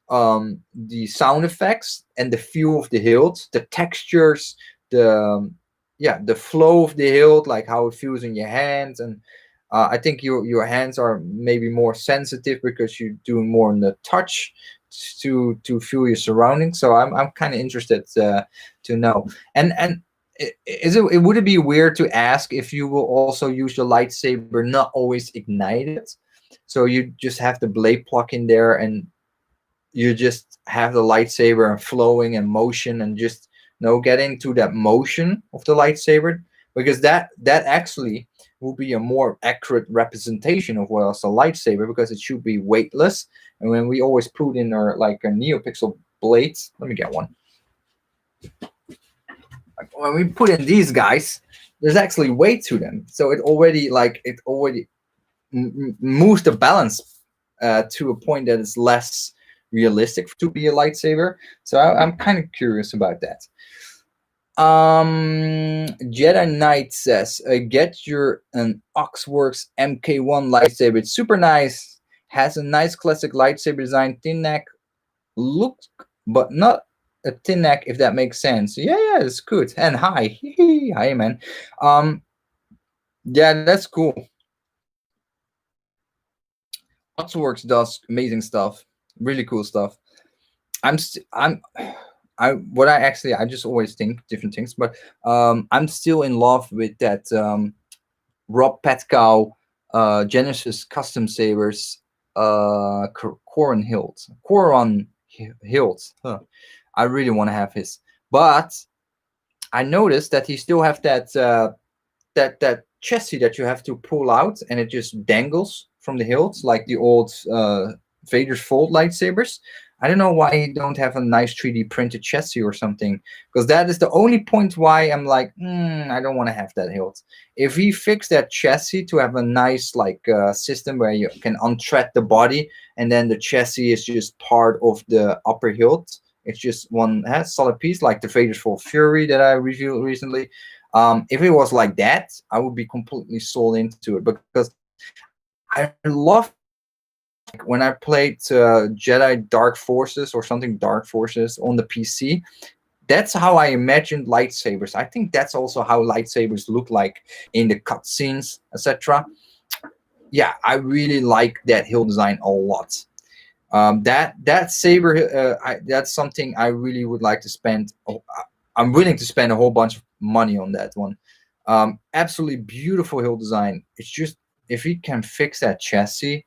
the sound effects and the feel of the hilt, the textures, the yeah, the flow of the hilt, like how it feels in your hands. And I think your hands are maybe more sensitive because you're doing more on the touch to feel your surroundings. So I'm kind of interested to know. And would it be weird to ask if you will also use your lightsaber not always ignited, so you just have the blade plug in there and you just have the lightsaber and flowing and motion and just get into that motion of the lightsaber, because that actually will be a more accurate representation of what is a lightsaber, because it should be weightless. And when we always put in our like a neopixel blades, let me get one. Like when we put in these guys, there's actually weight to them, so it already moves the balance to a point that is less realistic to be a lightsaber. So I'm kind of curious about that. Jedi Knight says, get your an Oxworks MK1 lightsaber. It's super nice. Has a nice classic lightsaber design, thin neck look, but not a thin neck, if that makes sense. Yeah, yeah, it's good. And hi, hi, man. Yeah, that's cool. Artworks does amazing stuff, really cool stuff. I'm what I actually I just always think different things, but I'm still in love with that Rob Petkow Genesis Custom Sabers Coron Hilt. Huh. I really want to have his, but I noticed that he still have that that chassis that you have to pull out and it just dangles from the hilt like the old Vader's Fold lightsabers. I don't know why he don't have a nice 3D printed chassis or something, because that is the only point why I'm like, I don't want to have that hilt. If he fixed that chassis to have a nice like system where you can untread the body and then the chassis is just part of the upper hilt. It's just one solid piece like the Vader's Fold Fury that I reviewed recently. If it was like that, I would be completely sold into it, because I love when I played Jedi Dark Forces or something Dark Forces on the PC. That's how I imagined lightsabers. I think that's also how lightsabers look like in the cutscenes, etc. Yeah, I really like that hill design a lot. That saber, that's something I really would like to spend. I'm willing to spend a whole bunch of money on that one. Absolutely beautiful hill design. It's just if we can fix that chassis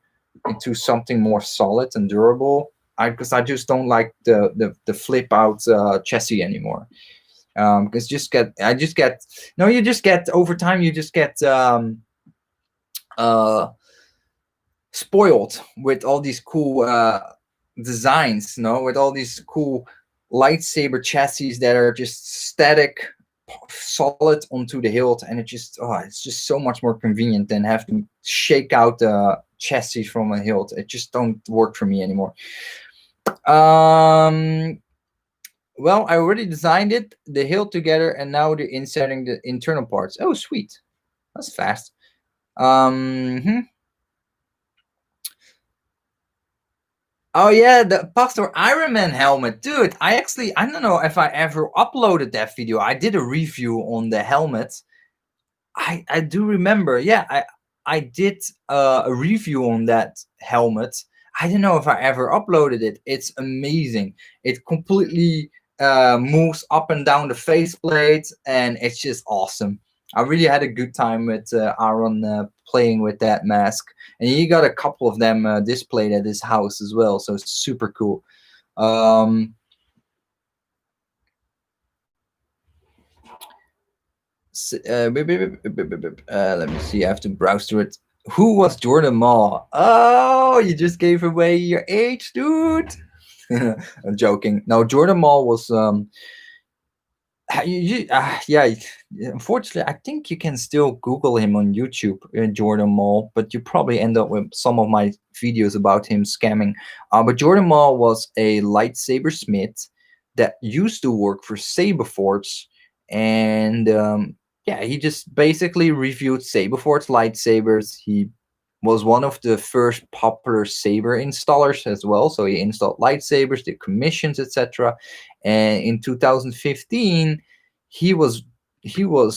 into something more solid and durable. Because I just don't like the flip out chassis anymore. Because you just get over time you just get uh spoiled with all these cool designs, with all these cool lightsaber chassis that are just static, solid onto the hilt, and it's just so much more convenient than have to shake out the chassis from a hilt. It just don't work for me anymore. Well, I already designed it, the hilt together, and now they're inserting the internal parts. Oh, sweet, that's fast. Oh yeah, the Pastor Iron Man helmet, dude. I don't know if I ever uploaded that video. I did a review on the helmet. I do remember. Yeah, I did a review on that helmet. I don't know if I ever uploaded it. It's amazing. It completely moves up and down the faceplate, and it's just awesome. I really had a good time with Aaron playing with that mask, and he got a couple of them displayed at his house as well. So it's super cool. Let me see. I have to browse through it. Who was Jordan Mall? Oh, you just gave away your age, dude. I'm joking. No, Jordan Mall was yeah. Unfortunately, I think you can still Google him on YouTube, Jordan Mall, but you probably end up with some of my videos about him scamming. But Jordan Mall was a lightsaber smith that used to work for Saberforge, and yeah, he just basically reviewed Saberforge lightsabers. He was one of the first popular saber installers as well. So he installed lightsabers, did commissions, etc. And in 2015, he was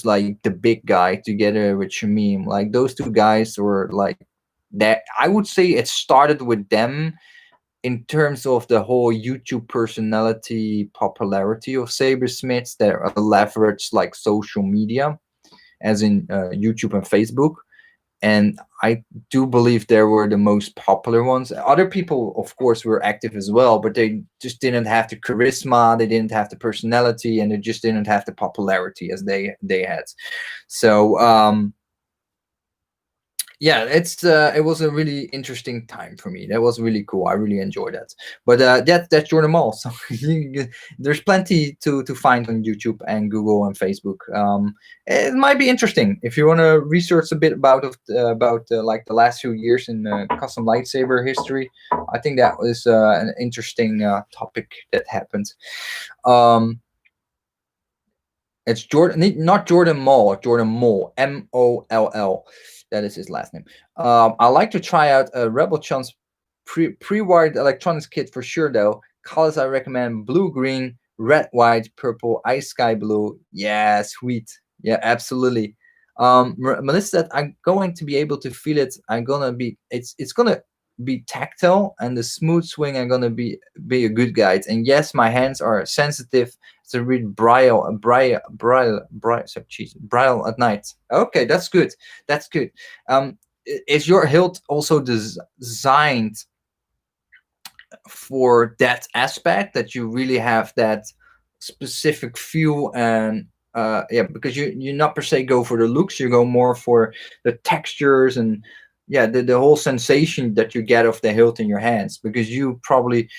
like the big guy together with Shamim. Like those two guys were like that. I would say it started with them in terms of the whole YouTube personality popularity of sabersmiths that leverage like social media, as in YouTube and Facebook. And I do believe they were the most popular ones. Other people, of course, were active as well, but they just didn't have the charisma, they didn't have the personality, and they just didn't have the popularity as they had. So yeah, it was a really interesting time for me. That was really cool. I really enjoyed that. But that's Jordan Mall. So there's plenty to find on YouTube and Google and Facebook. It might be interesting if you want to research a bit about like the last few years in custom lightsaber history. I think that was an interesting topic that happened. It's Jordan, not Jordan Mall, Jordan Moll, Moll. That is his last name. I like to try out a Rebelchumps pre-wired electronics kit for sure, though. Colors I recommend: blue, green, red, white, purple, ice sky blue. Yeah, sweet. Yeah, absolutely. Melissa said, I'm going to be able to feel it. It's gonna be tactile, and the smooth swing are gonna be a good guide. And yes, my hands are sensitive to read braille at night. Okay, that's good. That's good. Is your hilt also designed for that aspect, that you really have that specific feel? And yeah, because you not per se go for the looks, you go more for the textures, and yeah, the whole sensation that you get of the hilt in your hands, because you probably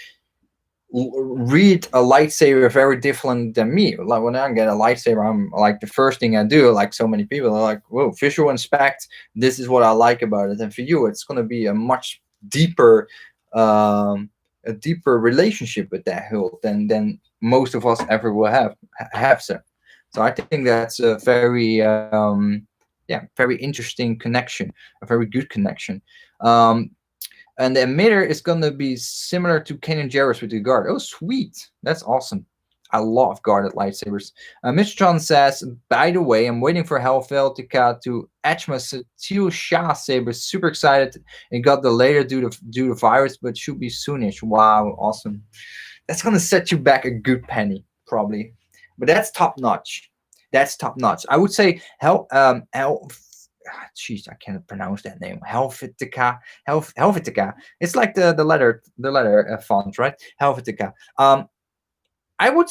read a lightsaber very different than me. Like when I get a lightsaber, I'm like, the first thing I do, like so many people are like, whoa, visual inspect, this is what I like about it. And for you, it's going to be a much deeper um relationship with that hilt than most of us ever will have. So I think that's a very yeah, very interesting connection, a very good connection. um and the emitter is going to be similar to Kanan Jarrus with the guard. Oh, sweet. That's awesome. I love guarded lightsabers. Mr. John says, by the way, I'm waiting for Helvetica to etch my Steel Shah saber. Super excited. It got delayed due to virus, but should be soonish. Wow, awesome. That's going to set you back a good penny, probably. But that's top notch. That's top notch. I would say jeez, I can't pronounce that name. Helvetica. It's like the letter font, right? Helvetica. I would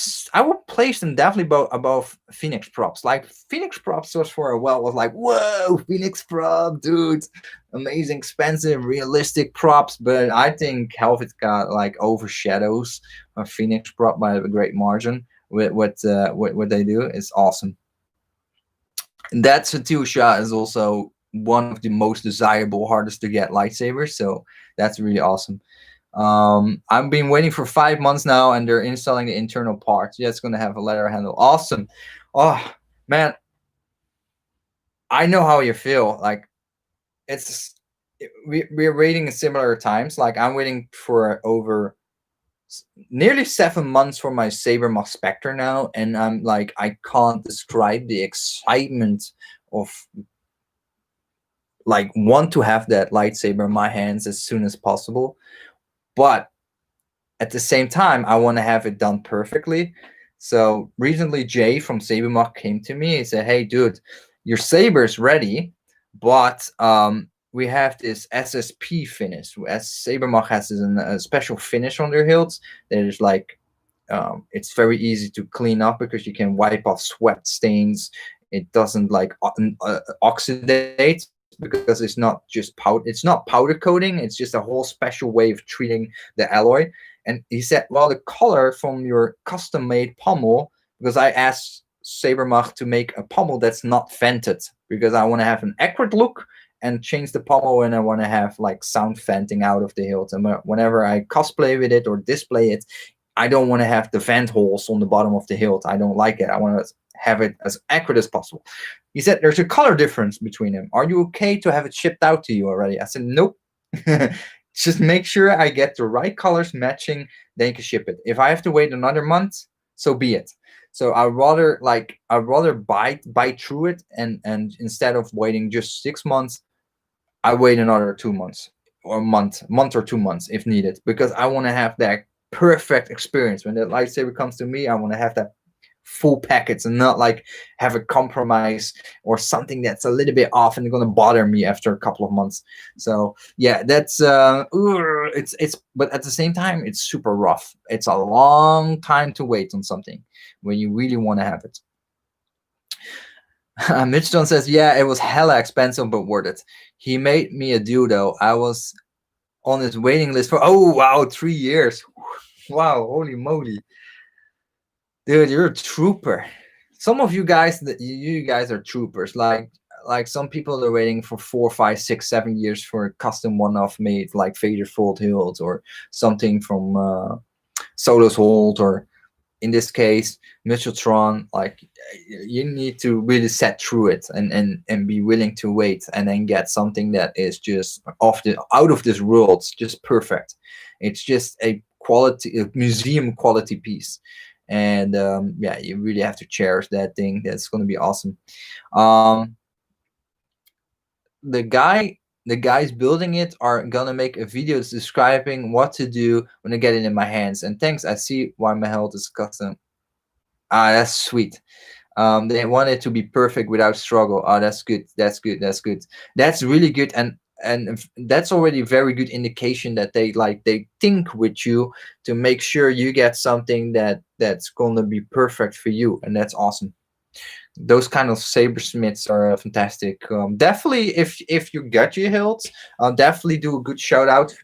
place them definitely above Phoenix Props. Like Phoenix Props was for a while was like, whoa, Phoenix Prop, dude, amazing, expensive, realistic props. But I think Helvetica like overshadows Phoenix Prop by a great margin. With what they do is awesome. And that Satil Shah is also one of the most desirable, hardest to get lightsabers. So that's really awesome. I've been waiting for 5 months now, and they're installing the internal parts. Yeah, it's going to have a letter handle. Awesome. Oh, man. I know how you feel. Like, we're waiting similar times. Like, I'm waiting for over nearly 7 months for my Sabermoth Spectre now, and I'm like, I can't describe the excitement of like want to have that lightsaber in my hands as soon as possible. But at the same time, I want to have it done perfectly. So recently, Jay from Sabermoth came to me and said, "Hey, dude, your saber's ready, but we have this SSP finish. As Sabermoth has a special finish on their hilts that is like, it's very easy to clean up because you can wipe off sweat stains. It doesn't like oxidate because it's not just powder. It's not powder coating. It's just a whole special way of treating the alloy." And he said, "Well, the color from your custom-made pommel, because I asked Sabermoth to make a pommel that's not vented because I want to have an accurate look and change the pommel, and I want to have like sound venting out of the hilt. And whenever I cosplay with it or display it, I don't want to have the vent holes on the bottom of the hilt. I don't like it. I want to have it as accurate as possible." He said, "There's a color difference between them. Are you okay to have it shipped out to you already?" I said, "Nope." Just make sure I get the right colors matching, then you can ship it. If I have to wait another month, so be it. So I'd rather bite through it, and instead of waiting just 6 months, I wait another 2 months or month or 2 months if needed, because I want to have that perfect experience. When the lightsaber comes to me, I want to have that full package and not like have a compromise or something that's a little bit off and going to bother me after a couple of months. So yeah, that's it's but at the same time, it's super rough. It's a long time to wait on something when you really want to have it. Mitchton says, "Yeah, it was hella expensive but worth it. He made me a deal though. I was on his waiting list for 3 years. Wow, holy moly. Dude, you're a trooper. Some of you guys, you guys are troopers. Like some people are waiting for 4, 5, 6, 7 years for a custom one-off made like Vader Fold Hilt or something from Solo's Hold, or in this case Mitcheltron. Like, you need to really set through it and be willing to wait, and then get something that is just out of this world, just perfect. It's just a museum quality piece. And yeah, you really have to cherish that thing. That's going to be awesome. um the guy the guys building it are gonna make a video describing what to do when I get it in my hands. And thanks, I see why my health is custom. Ah, that's sweet. They want it to be perfect without struggle. Oh, that's good. That's good. That's good. That's really good. And that's already a very good indication that they think with you to make sure you get something that's gonna be perfect for you, and that's awesome. Those kind of sabersmiths are fantastic. Definitely, if you get your hilts, definitely do a good shout out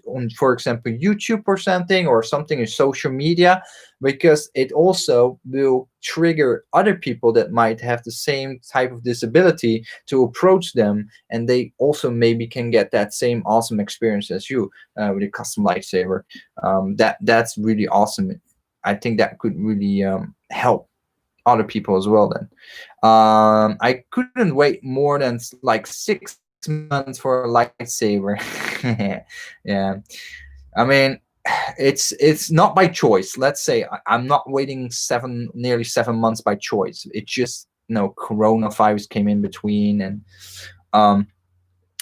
on, for example, YouTube or something in social media, because it also will trigger other people that might have the same type of disability to approach them, and they also maybe can get that same awesome experience as you with a custom lightsaber. That's really awesome. I think that could really help other people as well then. I couldn't wait more than like 6 months for a lightsaber. Yeah, I mean, it's not by choice. Let's say I'm not waiting nearly 7 months by choice. It just, coronavirus came in between, and um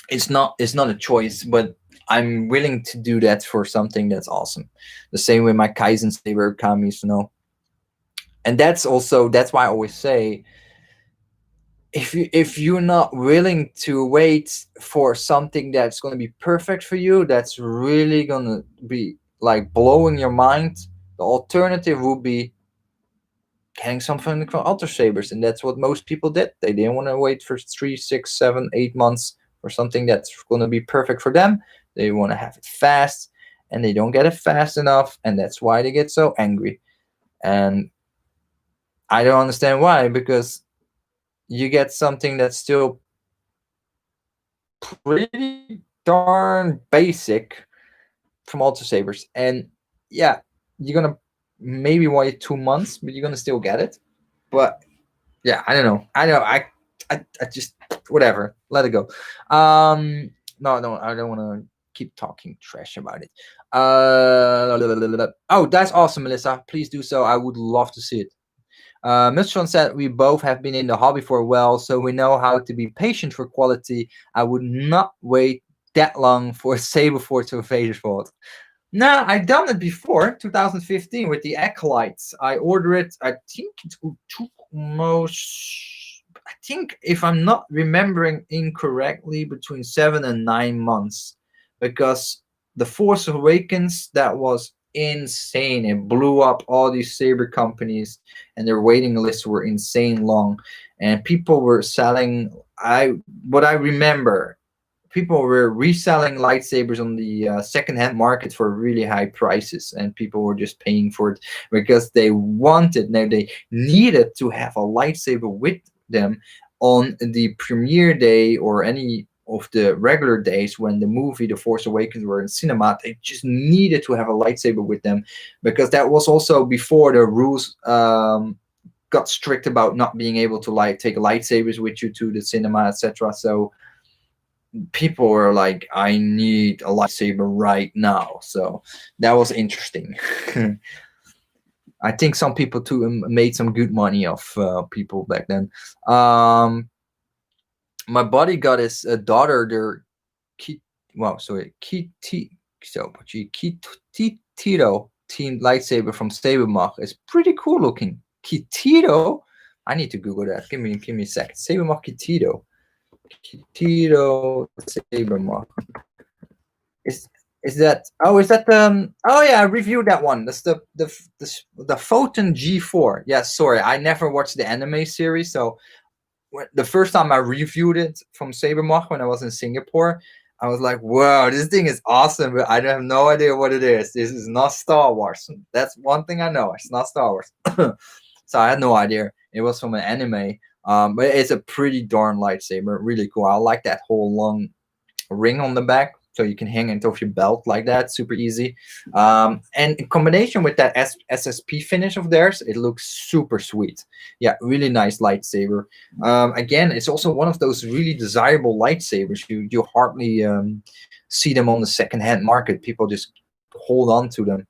it's not a choice, but I'm willing to do that for something that's awesome. The same way my Kaizen saber comes, and that's why I always say, if you're not willing to wait for something that's going to be perfect for you, that's really going to be like blowing your mind, the alternative would be getting something from Alter Sabers. And that's what most people did. They didn't want to wait for 3, 6, 7, 8 months for something that's going to be perfect for them. They want to have it fast, and they don't get it fast enough, and that's why they get so angry. And I don't understand why, because you get something that's still pretty darn basic from Alter Sabers, and yeah, you're gonna maybe wait 2 months, but you're gonna still get it. But yeah, I don't know. I just, whatever. Let it go. No, I don't want to keep talking trash about it. Oh, that's awesome, Melissa. Please do so. I would love to see it. Mistron said, we both have been in the hobby for a while, so we know how to be patient for quality. I would not wait that long for a Saber Force or Vader's Vault. No, I've done it before, 2015, with the Acolytes. I ordered it, I think it took I think, if I'm not remembering incorrectly, between 7 and 9 months. Because the Force Awakens, that was insane. It blew up all these saber companies, and their waiting lists were insane long. And people were selling, what I remember, people were reselling lightsabers on the second-hand market for really high prices, and people were just paying for it because they they needed to have a lightsaber with them on the premiere day or any of the regular days when the movie The Force Awakens were in cinema. They just needed to have a lightsaber with them, because that was also before the rules got strict about not being able to take lightsabers with you to the cinema, etc. So people were like, I need a lightsaber right now. So that was interesting. I think some people too made some good money off people back then. My buddy got his daughter their Kitito team lightsaber from Sabermach. It's pretty cool looking. Kitito, I need to Google that. Give me a second. Sabermach Kitito. Kitito Sabermach. Is that? Oh, is that the? Oh yeah, I reviewed that one. That's the Photon G4. Yeah, sorry, I never watched the anime series. So the first time I reviewed it from Sabermach when I was in Singapore, I was like, "Wow, this thing is awesome!" But I have no idea what it is. This is not Star Wars. That's one thing I know. It's not Star Wars. So I had no idea. It was from an anime. But it's a pretty darn lightsaber. Really cool. I like that whole long ring on the back, so you can hang it off your belt like that. Super easy. And in combination with that SSP finish of theirs, it looks super sweet. Yeah, really nice lightsaber. Again, it's also one of those really desirable lightsabers. You hardly see them on the second-hand market. People just hold on to them.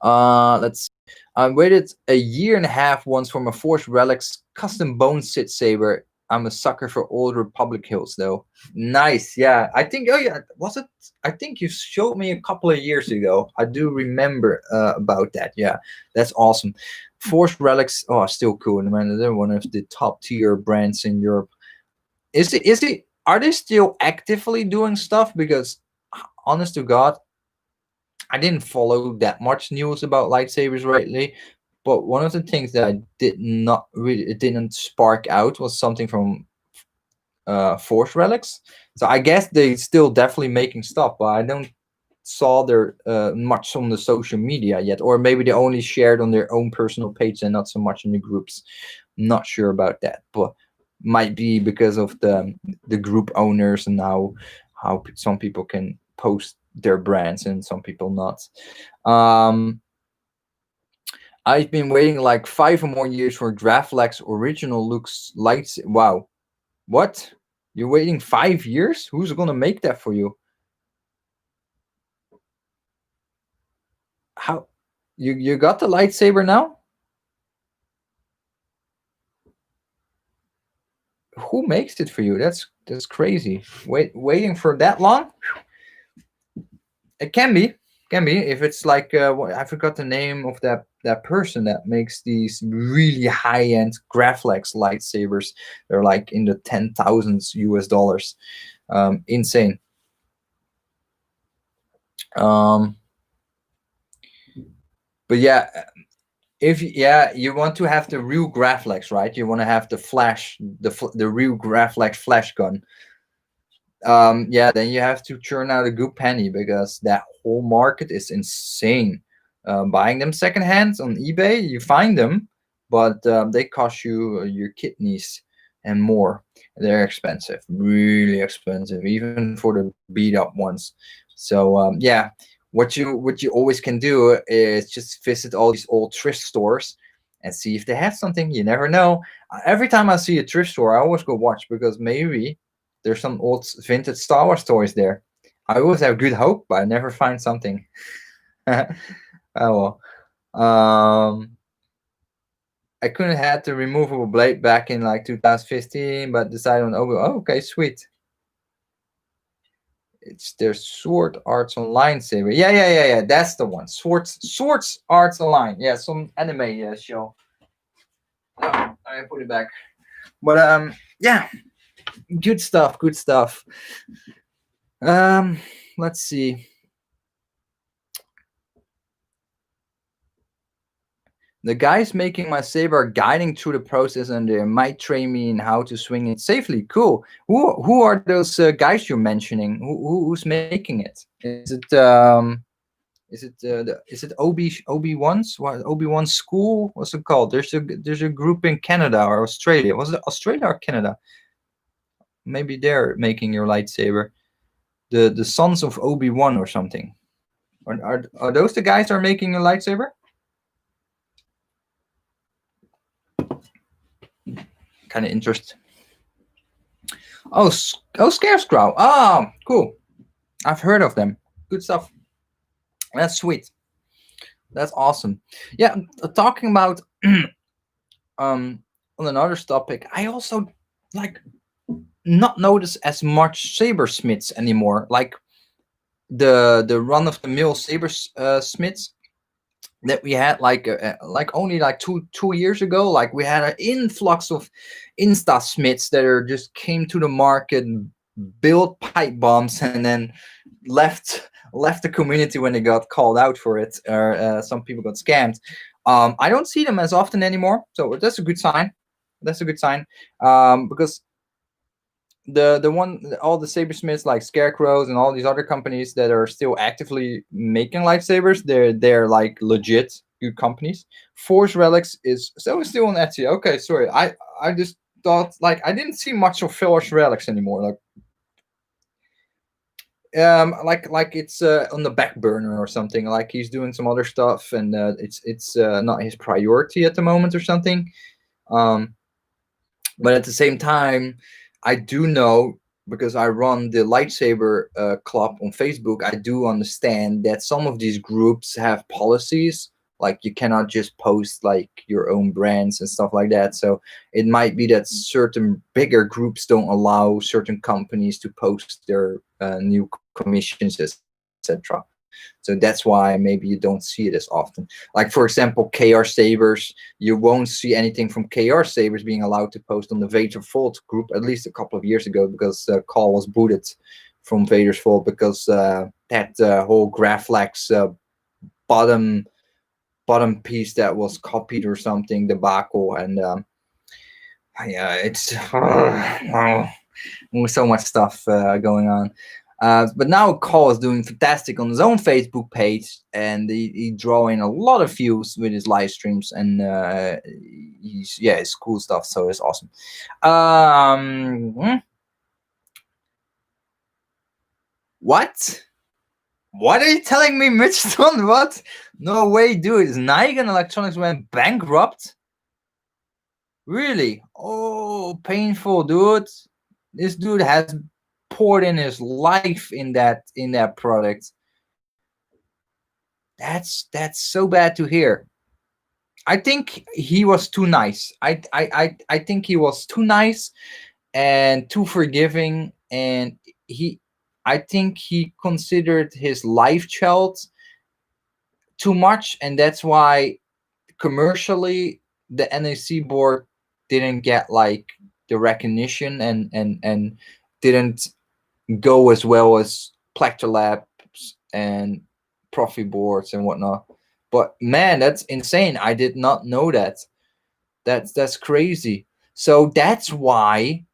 Let's I waited a year and a half once for my Force Relics custom bone sit saber. I'm a sucker for old Republic hills though. Nice, yeah. I think, oh yeah, was it? I think you showed me a couple of years ago. I do remember about that. Yeah, that's awesome. Force Relics, oh, still cool, man. They're one of the top tier brands in Europe. Is it? Are they still actively doing stuff? Because honest to God, I didn't follow that much news about lightsabers lately, but one of the things that I did not really, it didn't spark out was something from Force Relics. So I guess they still definitely making stuff, but I don't saw their much on the social media yet, or maybe they only shared on their own personal page and not so much in the groups. Not sure about that, but might be because of the group owners and how some people can post their brands and some people not. Um, I've been waiting like 5 or more years for Graflex original looks lights. Wow, what? You're waiting 5 years? Who's gonna make that for you? How? You got the lightsaber now? Who makes it for you? That's crazy. Waiting for that long? It can be if it's like I forgot the name of that person that makes these really high end Graflex lightsabers. They're like in the 10,000s US dollars. Insane. Um, but yeah, if yeah, you want to have the real Graflex, right? You want to have the flash, the real Graflex flash gun. Yeah, then you have to churn out a good penny because that whole market is insane. Buying them secondhand on eBay, you find them, but they cost you your kidneys and more. They're expensive, really expensive, even for the beat up ones. So yeah, what you always can do is just visit all these old thrift stores and see if they have something. You never know. Every time I see a thrift store, I always go watch because maybe there's some old vintage Star Wars toys there. I always have good hope, but I never find something. Oh well. I couldn't have the removable blade back in like 2015, but decided on oh okay, sweet. It's their Sword Arts Online saber. Yeah. That's the one. Swords Arts Online. Yeah, some anime show. Oh, I put it back. But yeah, good stuff. Good stuff. Let's see. The guys making my saber are guiding through the process, and they might train me in how to swing it safely. Cool. Who are those guys you're mentioning? Who's making it? Is it Obi-Wan's what Obi-Wan school? What's it called? There's a group in Canada or Australia. Was it Australia or Canada? Maybe they're making your lightsaber. The Sons of Obi-Wan or something. Are those the guys that are making a lightsaber? Kind of interesting. Oh, Scarecrow. Oh, cool. I've heard of them. Good stuff. That's sweet. That's awesome. Yeah, talking about on another topic, I also like not notice as much sabersmiths anymore. Like the run of the mill smiths that we had like only like two years ago. Like we had an influx of insta smiths that are just came to the market, built pipe bombs, and then left the community when they got called out for it, or some people got scammed. I don't see them as often anymore, so that's a good sign. That's a good sign, because the one all the sabersmiths like Scarecrows and all these other companies that are still actively making lightsabers, they're like legit good companies. Force Relics is still on Etsy. Okay, sorry, I just thought like I didn't see much of Force Relics anymore. Like it's on the back burner or something. Like he's doing some other stuff, and it's not his priority at the moment or something. Um, but at the same time, I do know because I run the lightsaber club on Facebook. I do understand that some of these groups have policies Like you cannot just post like your own brands and stuff like that. So it might be that certain bigger groups don't allow certain companies to post their new commissions, etc. So that's why maybe you don't see it as often. Like for example, KR Sabers, you won't see anything from KR Sabers being allowed to post on the Vader Vault group, at least a couple of years ago, because Call was booted from Vader's Vault because that whole Graflex bottom piece that was copied or something debacle. And yeah, it's wow, so much stuff going on. But now Call is doing fantastic on his own Facebook page, and he drawing a lot of views with his live streams, and it's cool stuff. So it's awesome. What? What are you telling me, Mitchell? What? No way, dude. Is Nigan Electronics went bankrupt? Really? Oh, painful, dude. This dude has poured in his life in that product. That's so bad to hear. I think he was too nice. I think he was too nice and too forgiving, and I think he considered his life child too much, and that's why commercially the NAC board didn't get like the recognition and didn't go as well as Plector Labs and Profi boards and whatnot. But man, that's insane. I did not know that. That's crazy. So that's why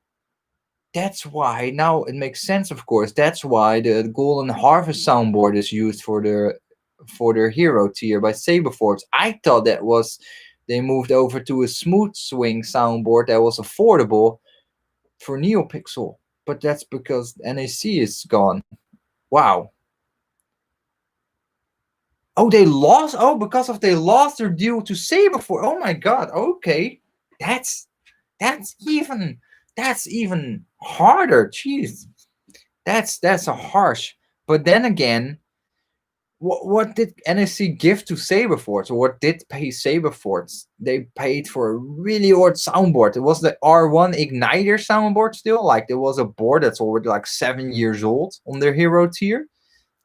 now it makes sense, of course. That's why the Golden Harvest soundboard is used for their hero tier by Saberforge. I thought that was they moved over to a smooth swing soundboard that was affordable for NeoPixel, but that's because NAC is gone. Wow. Oh, they lost. Oh, because of they lost their deal to Saberforge. Oh my God. Okay, that's even harder. Jeez, that's a harsh. But then again, what did NSC give to Saberforge, or what did pay Saberforge? They paid for a really old soundboard. It was the R1 Igniter soundboard still. Like there was a board that's already like 7 years old on their hero tier.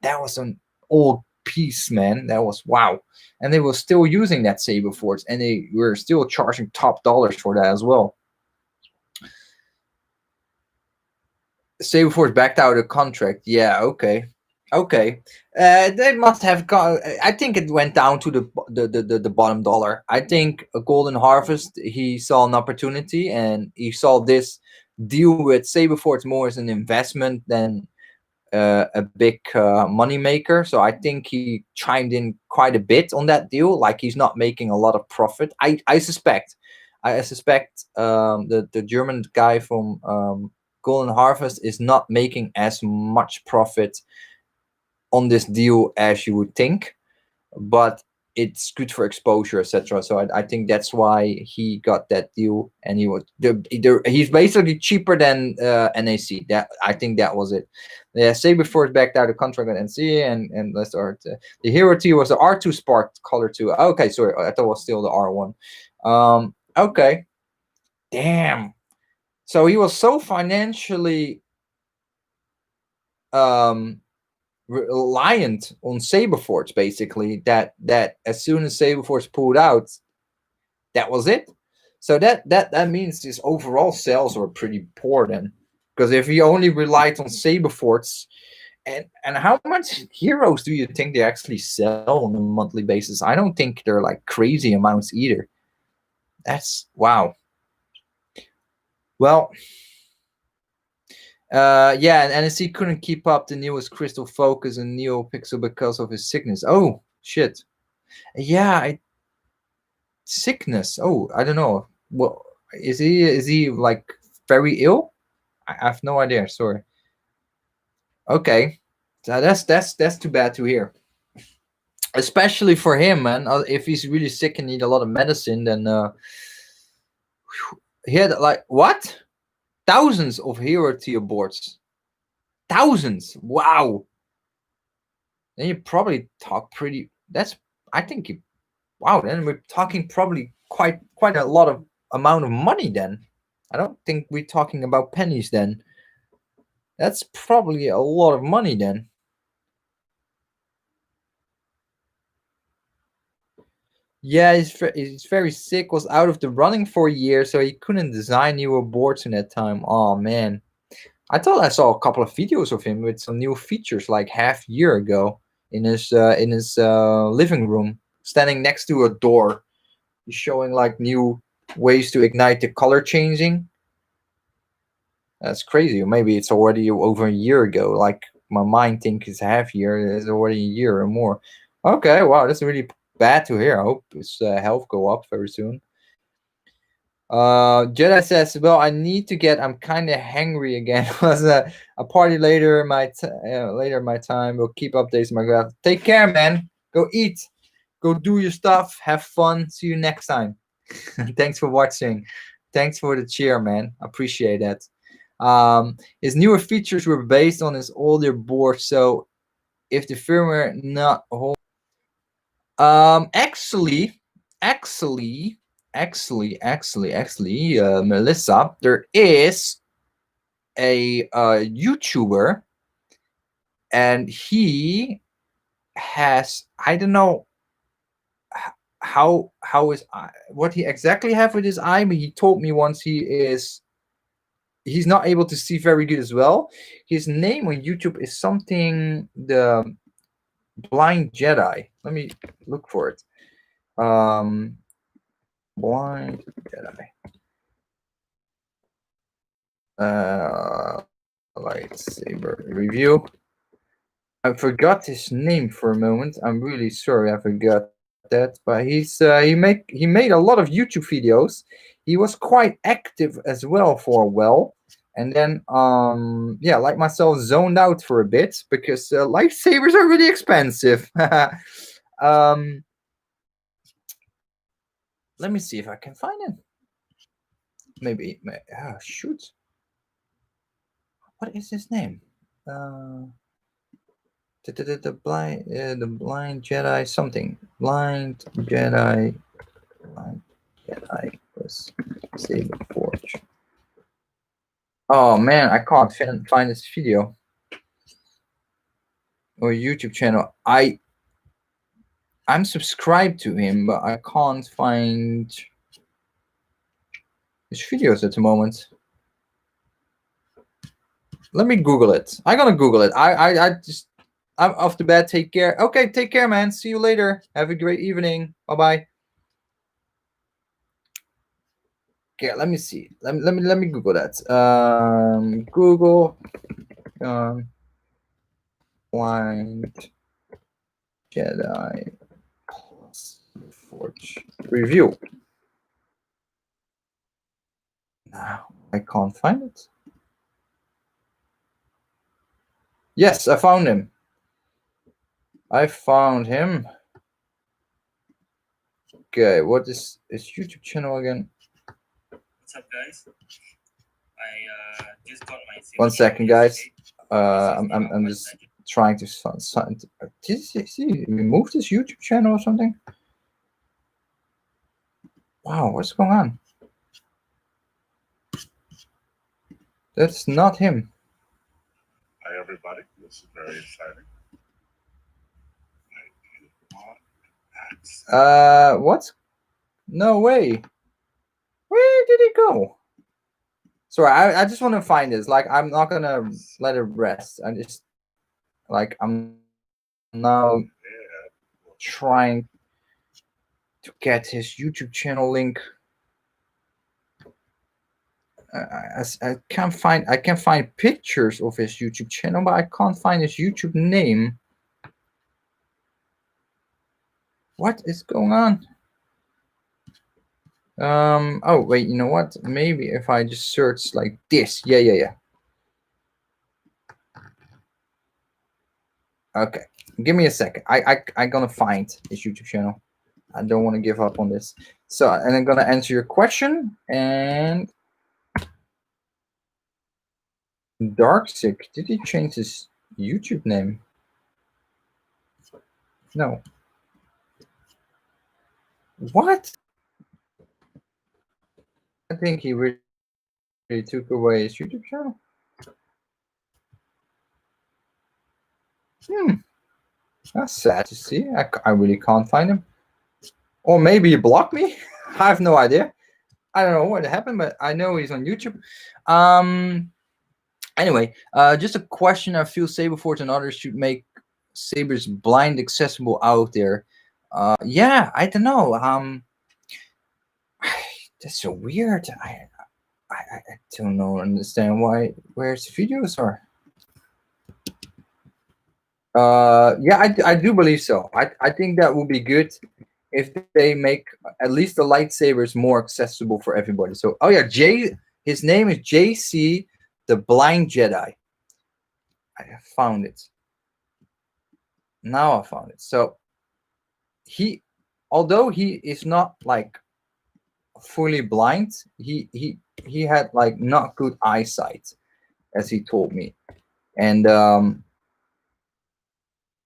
That was an old piece, man. That was wow. And they were still using that Saberforge, and they were still charging top dollars for that as well. Saberforge backed out of the contract. Yeah, okay. Okay, they must have gone. I think it went down to the bottom dollar. I think a Golden Harvest, he saw an opportunity, and he saw this deal with Saberforge more as an investment than a big money maker. So I think he chimed in quite a bit on that deal. Like he's not making a lot of profit. I suspect. The German guy from Golden Harvest is not making as much profit on this deal as you would think, but it's good for exposure, etc. So I think that's why he got that deal, and he's basically cheaper than NAC. That I think that was it. Yeah, Saberforge backed out of contract at NC, and let's start. The hero tier was the R2 Spark color 2. Okay, sorry, I thought it was still the R1. Okay, damn. So he was so financially reliant on Saberforge, basically, that as soon as Saberforge pulled out, that was it. So that means his overall sales were pretty poor then, because if he only relied on Saberforge, and how much heroes do you think they actually sell on a monthly basis? I don't think they're like crazy amounts either. That's wow. Well, yeah, and NSC couldn't keep up the newest Crystal Focus and NeoPixel because of his sickness. Oh shit. Yeah, sickness. Oh, I don't know. Well, is he like very ill? I have no idea. Sorry. Okay, so that's too bad to hear. Especially for him, man. If he's really sick and need a lot of medicine, then he had like what? Thousands of hero tier boards. Thousands. Wow. Then you probably talk pretty. I think Wow, then we're talking probably quite a lot of amount of money then. I don't think we're talking about pennies then. That's probably a lot of money then. Yeah, he's very sick, was out of the running for a year, so he couldn't design newer boards in that time. Oh man. I thought I saw a couple of videos of him with some new features like half year ago in his living room, standing next to a door. He's showing like new ways to ignite the color changing. That's crazy. Maybe it's already over a year ago. Like my mind thinks it's half year. It's already a year or more. Okay, wow, that's really bad to hear. I hope his health go up very soon. Jedi says, "Well, I need to get. I'm kind of hangry again. Was a party later. Later my time. We'll keep updates. My graph. Take care, man. Go eat. Go do your stuff. Have fun. See you next time. Thanks for watching. Thanks for the cheer, man. Appreciate that. His newer features were based on his older board, so if the firmware not whole, actually, Melissa, there is a YouTuber, and he has, I don't know how his eye, what he exactly have with his eye, but he told me once he's not able to see very good as well. His name on YouTube is something the Blind Jedi. Let me look for it. Blind Jedi. Lightsaber review. I forgot his name for a moment. I'm really sorry, I forgot that. But he made a lot of YouTube videos. He was quite active as well for a while, and then yeah, like myself, zoned out for a bit because lightsabers are really expensive. Let me see if I can find him. Maybe shoot. What is his name? The blind Jedi something. Blind Jedi was Saber Forge. Oh man, I can't find this video or YouTube channel. I'm subscribed to him, but I can't find his videos at the moment. Let me Google it. I'm gonna Google it. I'm off the bed. Take care. Okay, take care, man. See you later. Have a great evening. Bye bye. Okay, let me see. Let me Google that. Google Blind Jedi Forge review. No, I can't find it. Yes, I found him. I found him. Okay, what is his YouTube channel again? What's up, guys? I just got my. 1 second, guys. I'm just trying to find. Did he remove this YouTube channel or something? Wow, what's going on? That's not him. Hi, everybody. This is very exciting. What? No way. Where did he go? Sorry, I just want to find this. Like, I'm not gonna let it rest. I'm just like I'm now trying to get his YouTube channel link. I can't find pictures of his YouTube channel, but I can't find his YouTube name. What is going on? Oh wait, you know what? Maybe if I just search like this. Yeah. Okay, give me a second. I'm gonna find his YouTube channel. I don't want to give up on this. So, and I'm gonna answer your question. And Darksick, did he change his YouTube name? No. What? I think he really took away his YouTube channel. That's sad to see. I really can't find him. Or maybe he blocked me. I have no idea. I don't know what happened, but I know he's on YouTube. Anyway, just a question. I feel Saberforge and others should make sabers blind accessible out there. Yeah, I don't know. That's so weird. I don't know. Understand where his videos are. Yeah, I do believe so. I think that would be good if they make at least the lightsabers more accessible for everybody. So, oh yeah, his name is JC the Blind Jedi. I have found it. Now I found it. So although he is not like fully blind, he had like not good eyesight, as he told me. And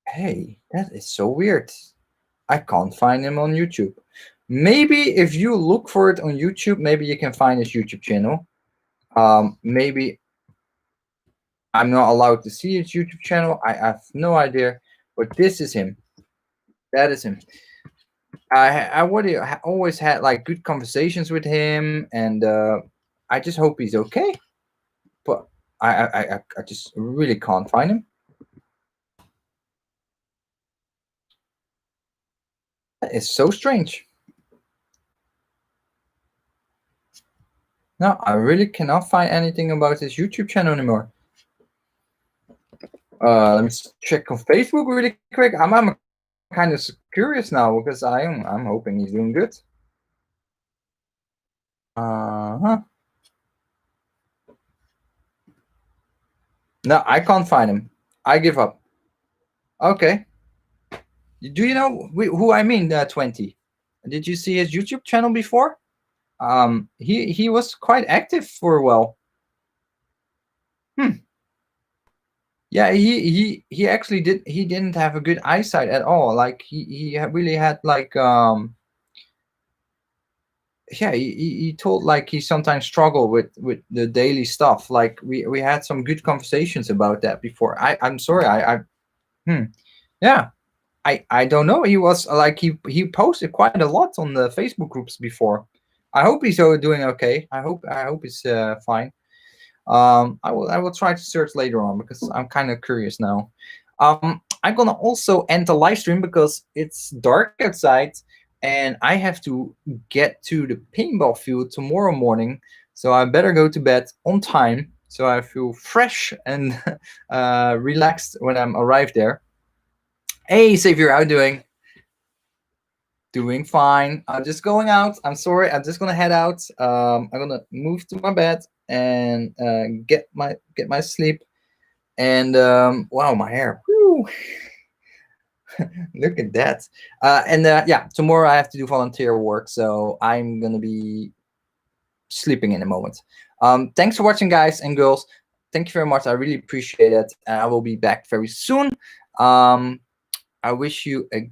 hey, that is so weird. I can't find him on YouTube. Maybe if you look for it on YouTube, maybe you can find his YouTube channel. Maybe I'm not allowed to see his YouTube channel. I have no idea. But this is him. That is him. I always had like good conversations with him, and I just hope he's okay. But I just really can't find him. That is so strange. No, I really cannot find anything about his YouTube channel anymore. Let me check on Facebook really quick. I'm kind of curious now because I'm hoping he's doing good. No, I can't find him. I give up. Okay. Do you know who I mean? 20. Did you see his YouTube channel before? He was quite active for a while. Yeah, he actually did. He didn't have a good eyesight at all. Like he really had like yeah, he told like he sometimes struggled with the daily stuff. Like we had some good conversations about that before. I'm sorry. Yeah. I don't know. He was like he posted quite a lot on the Facebook groups before. I hope he's doing okay. I hope he's fine. I will try to search later on because I'm kind of curious now. I'm gonna also end the live stream because it's dark outside and I have to get to the paintball field tomorrow morning. So I better go to bed on time so I feel fresh and relaxed when I'm arrived there. Hey, Xavier, how you doing? Doing fine. I'm just going out. I'm sorry. I'm just gonna head out. I'm gonna move to my bed and get my sleep. And wow, my hair. Woo. Look at that. And yeah, tomorrow I have to do volunteer work, so I'm gonna be sleeping in a moment. Thanks for watching, guys and girls. Thank you very much. I really appreciate it. And I will be back very soon. I wish you a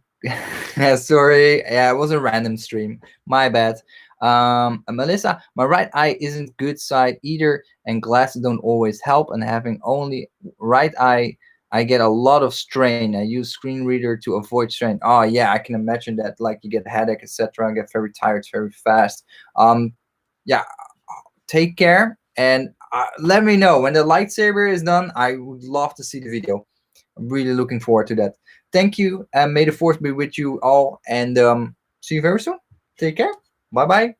sorry, yeah, it was a random stream. My bad. Melissa, my right eye isn't good side either, and glasses don't always help. And having only right eye, I get a lot of strain. I use screen reader to avoid strain. Oh yeah, I can imagine that. Like you get headache, etc. and get very tired very fast. Yeah, take care and let me know when the lightsaber is done. I would love to see the video. I'm really looking forward to that. Thank you, and may the force be with you all. And see you very soon. Take care. Bye bye.